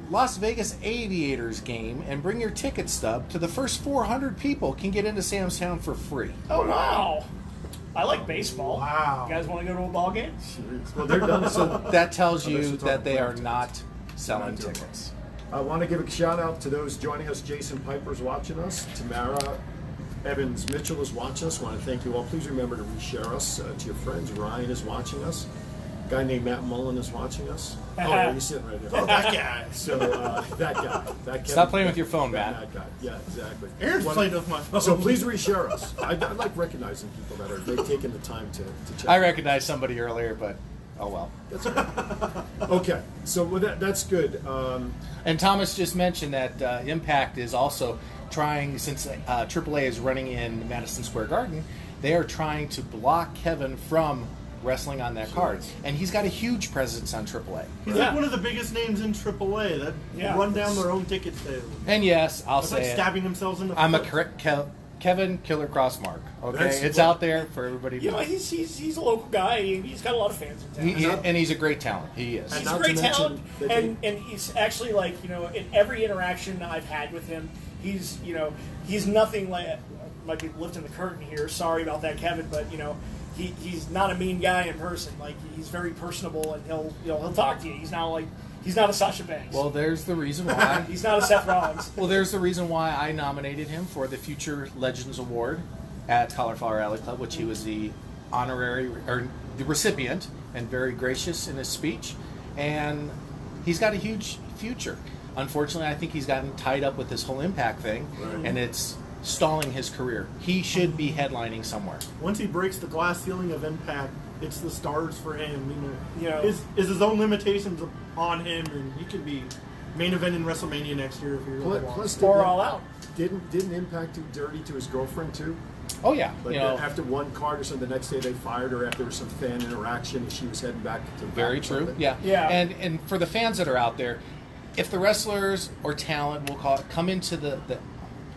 Las Vegas Aviators game and bring your ticket stub, to the first 400 people can get into Sam's Town for free. Oh, wow. I like baseball. Wow. You guys want to go to a ball game? Well, they're done. So that tells Unless you you're that talking they are about not selling Not doing tickets. I want to give a shout out to those joining us. Jason Piper's watching us. Tamara Evans Mitchell is watching us. I want to thank you all. Please remember to reshare us to your friends. Ryan is watching us. A guy named Matt Mullen is watching us. Oh, he's sitting right there. Oh, that guy. So that guy. That Stop playing with your phone, Matt. That guy. Yeah, exactly. Aaron's playing with my phone. So please reshare us. I like recognizing people that are they've taken the time to check. I recognized somebody earlier, but oh well. That's okay. Okay, so with that's good. And Thomas just mentioned that Impact is also trying, since AAA is running in Madison Square Garden, they are trying to block Kevin from wrestling on that card. And he's got a huge presence on AAA. He's Yeah. like one of the biggest names in AAA that run down their own ticket sales. And yes, I'll It's say like it. stabbing themselves in the I'm a foot. correct Kevin Killer Cross mark. Okay, That's it's what- out there for everybody to You know, know. he's a local guy. He's got a lot of fans in town. And he's a great talent. He is. And He's a not great to mention talent, that and he's actually like, in every interaction I've had with him, he's nothing like, might be lifting the curtain here. Sorry about that, Kevin, but he's not a mean guy in person. Like, he's very personable, and he'll talk to you. He's not a Sasha Banks. Well, there's the reason why. He's not a Seth Rollins. Well, there's the reason why I nominated him for the Future Legends Award at Cauliflower Alley Club, which he was the honorary or the recipient, and very gracious in his speech. And he's got a huge future. Unfortunately, I think he's gotten tied up with this whole Impact thing, and it's stalling his career. He should be headlining somewhere. Once he breaks the glass ceiling of Impact, it's the stars for him. Yeah. His own limitations on him, and he could be main event in WrestleMania next year if he really wants. Plus, Or All Out. Didn't Impact do dirty to his girlfriend too? Oh yeah, Like after one card or something, the next day they fired her after there was some fan interaction and she was heading back to very back or true. something. Yeah, Yeah. And for the fans that are out there, if the wrestlers or talent, we'll call it, come into the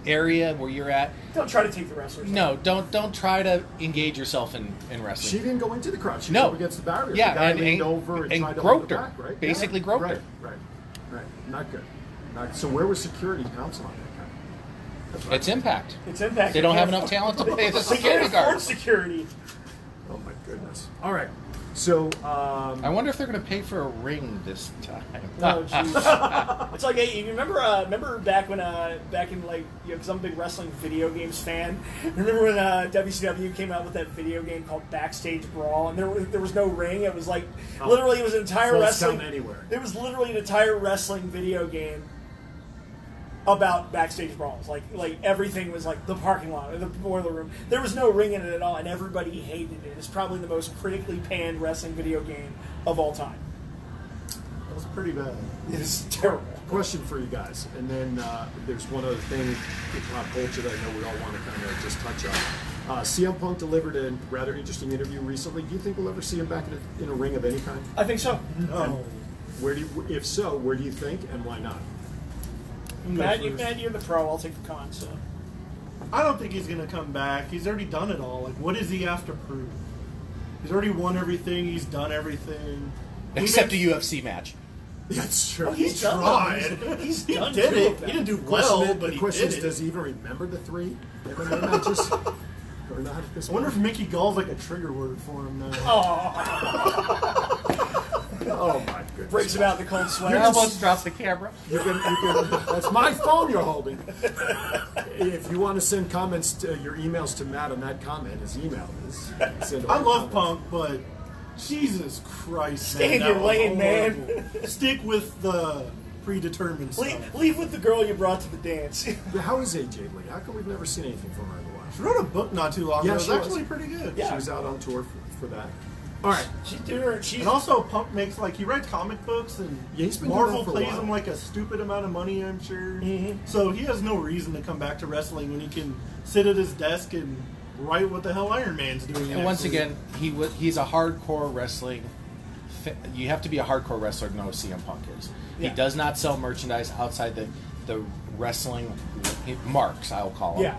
area where you're at, Don't try to take the wrestlers. no, don't try to engage yourself in She wrestling. didn't go into the crowd. She No. was up against the barrier. Yeah, the guy and- leaned and- over and and tried to groped hold her her. back, right? Basically groped right, her. Right. Not good. So where was security pouncing on that guy? That's right. It's Impact. It's Impact. They don't have enough talent to pay the They security can't afford guards. security. Oh my goodness. All right. So I wonder if they're going to pay for a ring this time. Oh, jeez. It's like, hey, you remember back in like, because I'm a big wrestling video games fan. Remember when WCW came out with that video game called Backstage Brawl, and there was no ring. It was like literally it was an entire Falls wrestling. Count Anywhere. It was literally an entire wrestling video game about backstage brawls. Like everything was like the parking lot or the boiler room. There was no ring in it at all, and everybody hated it. It's probably the most critically panned wrestling video game of all time. That was pretty bad. It's terrible. question for you guys, and then there's one other thing, pop culture that I know we all want to kind of just touch on. CM Punk delivered a rather interesting interview recently. Do you think we'll ever see him back in a ring of any kind? I think so. No. Where do you, if so, where do you think and why not? Matt, you're the pro. I'll take the con. So I don't think he's going to come back. He's already done it all. Like, what does he have to prove? He's already won everything. He's done everything. Except a Even- UFC match. That's true. He's done tried. them. He's He done did two it. of them. He didn't do The well, but the he question did is, it. does he even remember the 3 MMA matches? Or not at this I wonder if point? Mickey Gall's like a trigger word for him now. Oh my goodness. breaks him out in the cold sweat. I almost dropped the camera. You can, that's my phone you're holding. If you want to send comments, to, your emails to Matt on that comment, his email is. Send I all love comments. Punk, but Jesus Christ, Stay in man, your that was lane, man. horrible. Stick with the predetermined stuff. Leave with the girl you brought to the dance. But how is AJ Lee? How come we've never seen anything from her in a while? She wrote a book not too long Yeah, ago. It was she was. actually pretty good. Yeah. She was out on tour for that. All right. She's doing her. And also, Punk makes he writes comic books, and Yeah, he's been doing Marvel that for a pays while. him like a stupid amount of money, I'm sure. Mhm. So he has no reason to come back to wrestling when he can sit at his desk and write what the hell Iron Man's doing. And once next week. again, he's a hardcore wrestling. You have to be a hardcore wrestler to know who CM Punk is. Yeah. He does not sell merchandise outside the wrestling marks, I'll call them. Yeah.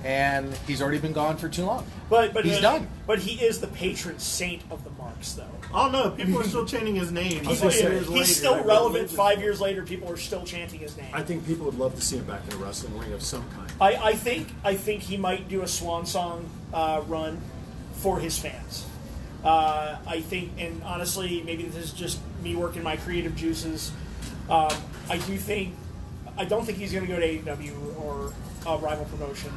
And he's already been gone for too long. but he's done. But he is the patron saint of the marks, though. Oh no, people are still chanting his name. was People, gonna say, years later, he's still like, relevant. religious. 5 years later, people are still chanting his name. I think people would love to see him back in a wrestling ring of some kind. I think he might do a swan song run for his fans. I think, and honestly, maybe this is just me working my creative juices. I don't think he's going to go to AEW or a rival promotion.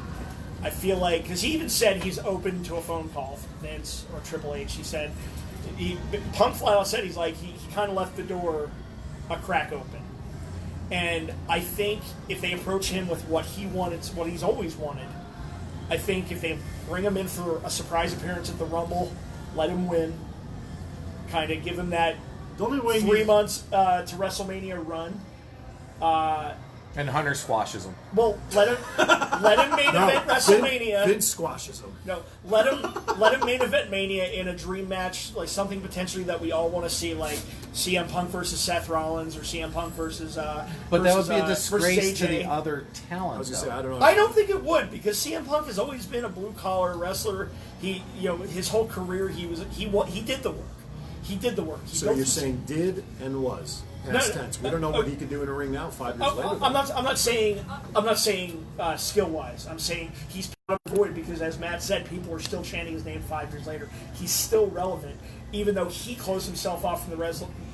I feel like, because he even said he's open to a phone call from Vince or Triple H. He said, Punk flat out said he kind of left the door a crack open. And I think if they approach him with what he wanted, what he's always wanted, I think if they bring him in for a surprise appearance at the Rumble, let him win, kind of give him that The only way 3 months to WrestleMania run. And Hunter squashes him. Well, let him main event WrestleMania. Vince squashes him. No, let him main event Mania in a dream match, like something potentially that we all want to see, like CM Punk versus Seth Rollins or CM Punk versus. But that would versus, be a versus disgrace to AJ. the other I talent. was gonna say, though. I don't know. I don't think it would, because CM Punk has always been a blue collar wrestler. He, his whole career he did the work. He did the work. He So built you're his- saying did and was past No, tense. We don't know what he can do in a ring now. 5 years later. I'm not saying skill wise. I'm saying he's out of the void because, as Matt said, people are still chanting his name 5 years later. He's still relevant, even though he closed himself off from the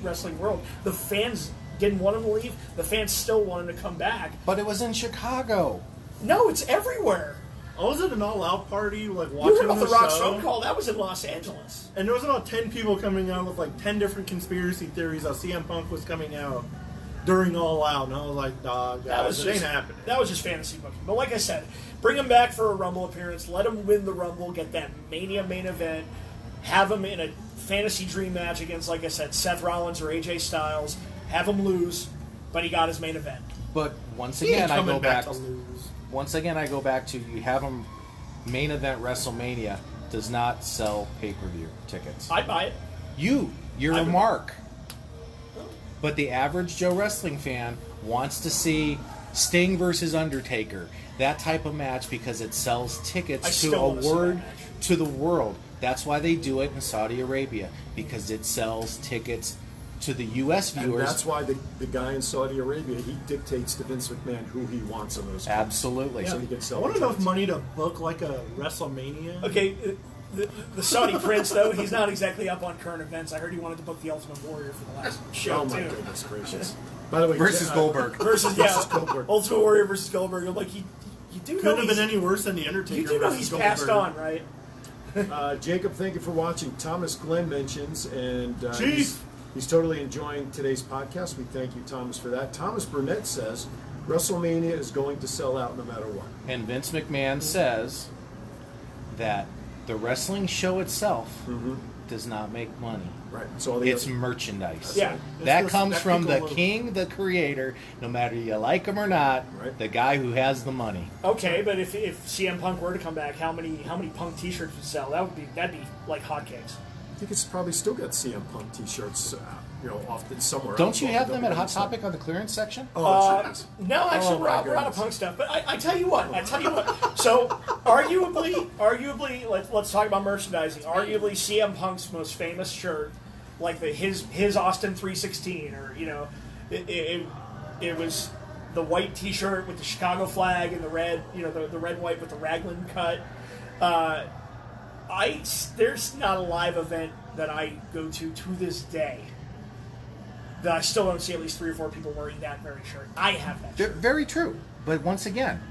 wrestling world. The fans didn't want him to leave. The fans still want him to come back. But it was in Chicago. No, it's everywhere. I was at an all-out party, like You watching heard about the the Rock show, Stone Call? That was in Los Angeles. and there was about 10 people coming out with like 10 different conspiracy theories how CM Punk was coming out during All Out, and I was like, "Dog, guys, it ain't happening." That was just fantasy booking. But like I said, bring him back for a Rumble appearance. Let him win the Rumble. Get that Mania main event. Have him in a fantasy dream match against, like I said, Seth Rollins or AJ Styles. Have him lose, but he got his main event. But once He ain't again, I coming go back back. to lose. Once again, I go back to you have him main event WrestleMania does not sell pay-per-view tickets. I buy it. You're I a would- mark. But the average Joe wrestling fan wants to see Sting versus Undertaker, that type of match, because it sells I tickets to still a wanna see that word match. to the world. That's why they do it in Saudi Arabia, because it sells tickets to the U.S. And viewers. that's why the guy in Saudi Arabia, he dictates to Vince McMahon who he wants on those. Absolutely. So he gets I sell want the enough tickets. money to book like a WrestleMania. Okay, the Saudi Prince, though, he's not exactly up on current events. I heard he wanted to book the Ultimate Warrior for the last show, Oh my too. goodness gracious! By the way, Versus Goldberg. Versus Goldberg. Ultimate Warrior versus Goldberg. I'm like, you do know Couldn't have he's, been any worse than the Undertaker. you do know versus he's passed Goldberg. on, right? Jacob, thank you for watching. Thomas Glenn mentions, and Chief. he's totally enjoying today's podcast. We thank you, Thomas, for that. Thomas Burnett says WrestleMania is going to sell out no matter what. And Vince McMahon says that the wrestling show itself does not make money. Right. So all the It's other- merchandise. Yeah. That It's the comes from the spectacle of- king, the creator, no matter you like him or not, Right. the guy who has the money. Okay, but if CM Punk were to come back, how many Punk T-shirts would sell? That'd be like hotcakes. I think it's probably still got CM Punk T-shirts, off somewhere. Don't else you off have the them at Hot WWE Topic on the clearance section? Oh, it sure is. No, actually, Oh, we're my out of goodness. Punk stuff. But I tell you what. So, arguably, let's talk about merchandising. Arguably, CM Punk's most famous shirt, like his Austin 316, or it was the white T-shirt with the Chicago flag and the red, the red white with the raglan cut. There's not a live event that I go to this day that I still don't see at least 3 or 4 people wearing that very shirt. I have that shirt. Very true. But once again,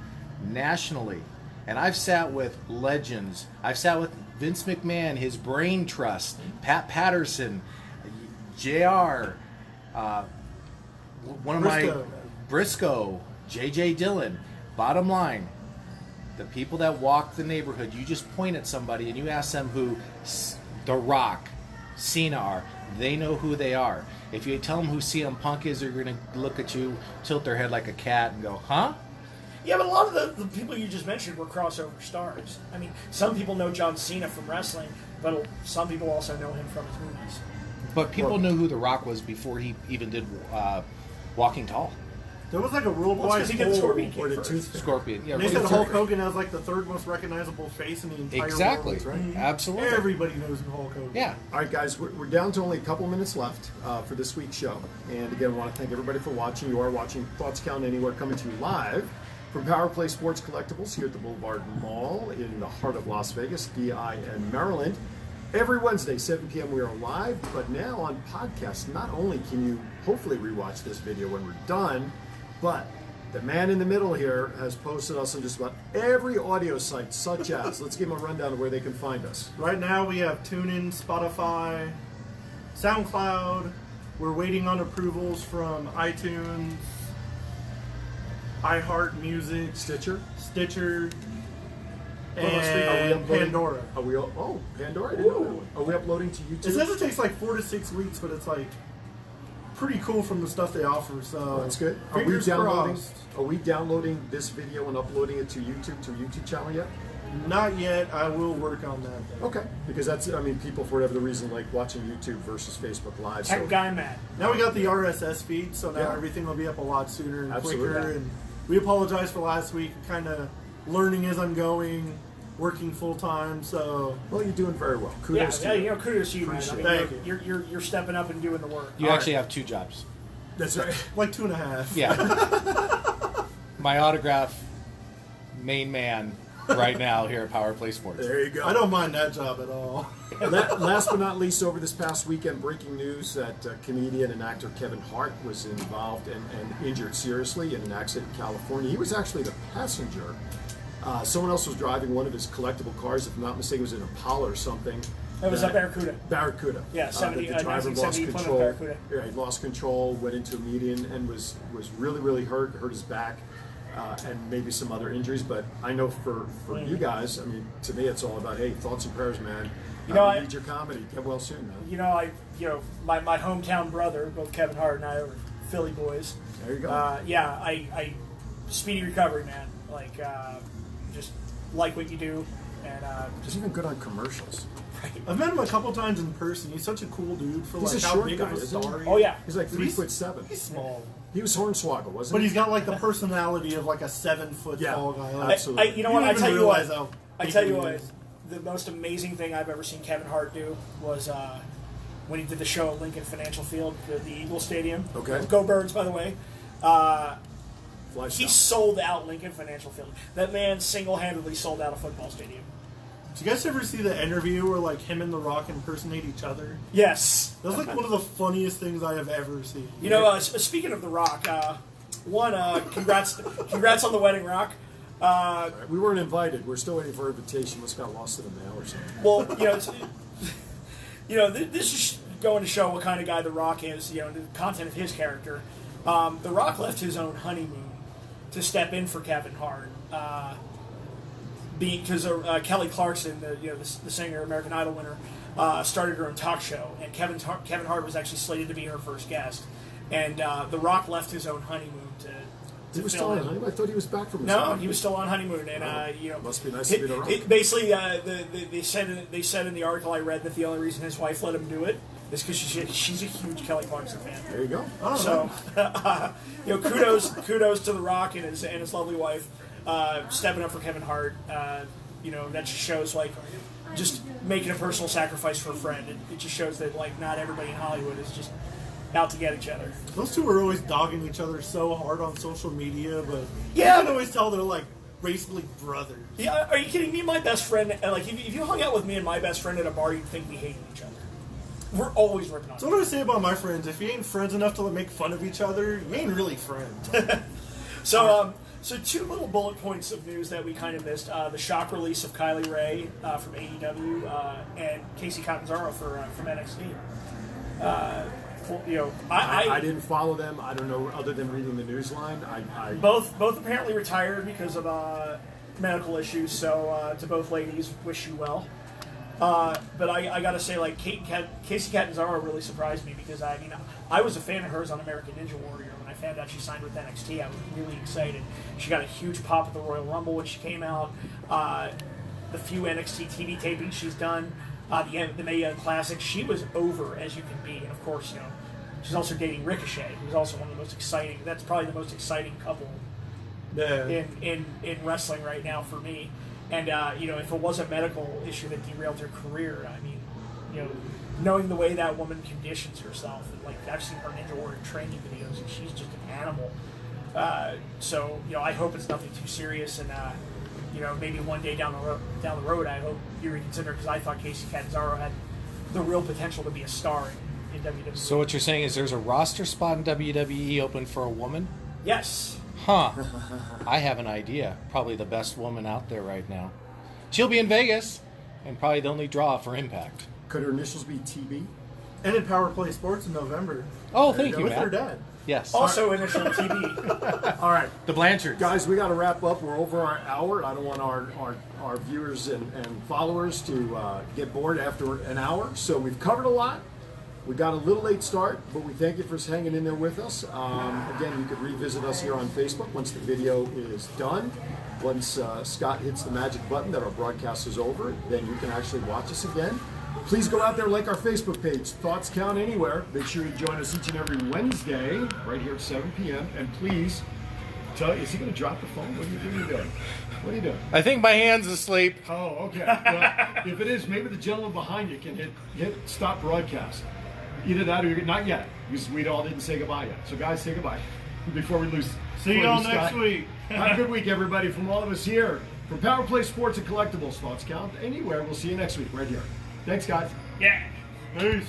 nationally, and I've sat with legends. I've sat with Vince McMahon, his brain trust, Pat Patterson, JR, one of Briscoe. my Briscoe, J.J. Dillon. Bottom line, the people that walk the neighborhood, you just point at somebody and you ask them who The Rock, Cena are. They know who they are. If you tell them who CM Punk is, they're going to look at you, tilt their head like a cat, and go, huh? Yeah, but a lot of the people you just mentioned were crossover stars. I mean, some people know John Cena from wrestling, but some people also know him from his movies. But people knew who The Rock was before he even did Walking Tall. There was like a worldwide 'cause he did the Scorpion King Or the first. tooth. Scorpion. Yeah, And they right. said Hulk Hogan has like the third most recognizable face in the entire Exactly. world. Right. Absolutely. Everybody knows who Hulk Hogan is. Yeah. All right, guys, we're down to only a couple minutes left for this week's show. And again, I want to thank everybody for watching. You are watching Thoughts Count Anywhere, coming to you live from Power Play Sports Collectibles here at the Boulevard Mall in the heart of Las Vegas, DIN, Maryland. Every Wednesday, 7 p.m. we are live, but now on podcast. Not only can you hopefully rewatch this video when we're done, but the man in the middle here has posted us on just about every audio site, such as, let's give him a rundown of where they can find us. Right now we have TuneIn, Spotify, SoundCloud. We're waiting on approvals from iTunes, iHeart Music, Stitcher. Stitcher, Are we and uploading- Pandora. Are we? Oh, Pandora! I didn't know that one. Are we uploading to YouTube? It says it takes like 4 to 6 weeks, but it's like pretty cool from the stuff they offer. So That's good. Are we fingers downloading? crossed. Are we downloading this video and uploading it to YouTube to a YouTube channel yet? Not yet. I will work on that. Okay, because that's people for whatever the reason like watching YouTube versus Facebook Live. Tech So Guy Matt. Now we got the RSS feed, so now Yeah. everything will be up a lot sooner and Absolutely. quicker. And we apologize for last week, kind of learning as I'm going, working full time. So well, you're doing very well. Kudos Yeah, to you. kudos to you, man. I Appreciate mean, it. Thank you're stepping up and doing the work. You All actually right. have 2 jobs. That's right. like 2.5. Yeah. My autograph, main man, right now here at Power Play Sports. There you go. I don't mind that job at all. Last but not least, over this past weekend, breaking news that comedian and actor Kevin Hart was involved and injured seriously in an accident in California. He was actually the passenger. Someone else was driving one of his collectible cars. If I'm not mistaken, it was an Impala or something. That was a Barracuda. Barracuda. Yeah, 70 the driver lost 1970 Plymouth control. Barracuda. Yeah, he lost control, went into a median, and was really hurt his back, and maybe some other injuries. But I know for you guys, I mean, to me, it's all about, hey, thoughts and prayers, man. You know, we need your comedy. Get well soon, man. My hometown brother, both Kevin Hart and I are Philly boys. There you go. I speedy recovery, man. Just like what you do, and He's even good on commercials. I've met him a couple times in person. He's such a cool dude for He's like a how short big guy, of a isn't he? star he Oh is. yeah, He's like He's- 3'7". He's small. He was Hornswoggle, wasn't But he? he's got like the personality of like a 7-foot Yeah. tall guy. Like, Absolutely. you know what? don't I even tell you realize what. how I big tell he you what. is. The most amazing thing I've ever seen Kevin Hart do was when he did the show at Lincoln Financial Field, the Eagle Stadium. Okay. Go Birds, by the way. Lifestyle. He sold out Lincoln Financial Field. That man single-handedly sold out a football stadium. Did you guys ever see the interview where like him and The Rock impersonate each other? Yes. That's like one of the funniest things I have ever seen. You know, speaking of The Rock, congrats on the wedding, Rock. We weren't invited. We're still waiting for an invitation. Must have got lost in the mail or something. Well, this is going to show what kind of guy The Rock is. The content of his character. The Rock left his own honeymoon to step in for Kevin Hart. Because Kelly Clarkson, the singer, American Idol winner, started her own talk show, and Kevin Hart was actually slated to be her first guest. And The Rock left his own honeymoon to He was fill still on in. honeymoon? I thought he was back from his No, honeymoon. he was still on honeymoon, and Must be nice to be The Rock. Basically, they said in the article I read that the only reason his wife let him do it is because she's a huge Kelly Clarkson fan. There you go. So, kudos to The Rock and his lovely wife stepping up for Kevin Hart. That just shows just making a personal sacrifice for a friend. It just shows that not everybody in Hollywood is just out to get each other. Those two are always dogging each other so hard on social media, but Yeah. you can always tell they're like basically brothers. Yeah, are you kidding me? My best friend, if you hung out with me and my best friend at a bar, you'd think we hated each other. We're always ripping on each So what do I say about my friends? If you ain't friends enough to make fun of each other, you ain't really friends. So 2 little bullet points of news that we kind of missed: the shock release of Kylie Ray from AEW and Casey Catanzaro from NXT. I didn't follow them. I don't know, other than reading the newsline. Both apparently retired because of medical issues. So to both ladies, wish you well. But I gotta say, like, Casey Catanzaro really surprised me because I was a fan of hers on American Ninja Warrior. When I found out she signed with NXT, I was really excited. She got a huge pop at the Royal Rumble when she came out. The few NXT TV tapings she's done, the Mae Young Classic, she was over as you can be. And of course, she's also dating Ricochet, who's also one of the most exciting. That's probably the most exciting couple in wrestling right now for me. And if it was a medical issue that derailed her career, knowing the way that woman conditions herself, like I've seen her Ninja Warrior training videos, and she's just an animal. So I hope it's nothing too serious, and maybe one day down the road, I hope you reconsider, because I thought Casey Catanzaro had the real potential to be a star in WWE. So what you're saying is there's a roster spot in WWE open for a woman? Yes. Huh. I have an idea. Probably the best woman out there right now. She'll be in Vegas, and probably the only draw for Impact. Could her initials be TB? And in Power Play Sports in November. Oh, thank you, with Matt. her dad. Yes. Also initial TV. All right. The Blanchards. Guys, we got to wrap up. We're over our hour. I don't want our viewers and followers to get bored after an hour. So we've covered a lot. We got a little late start, but we thank you for hanging in there with us. Again, you could revisit us here on Facebook once the video is done. Once Scott hits the magic button that our broadcast is over, then you can actually watch us again. Please go out there, like our Facebook page, Thoughts Count Anywhere. Make sure you join us each and every Wednesday, right here at 7 p.m. And please, is he going to drop the phone? What are you doing? What are you doing? I think my hand's asleep. Oh, okay. Well, if it is, maybe the gentleman behind you can hit stop broadcast. Either that or you're not yet, because we all didn't say goodbye yet. So guys, say goodbye before we lose. See y'all next week. Have a good week, everybody. From all of us here, from Power Play Sports and Collectibles, Thoughts Count Anywhere. We'll see you next week right here. Thanks, guys. Yeah. Peace.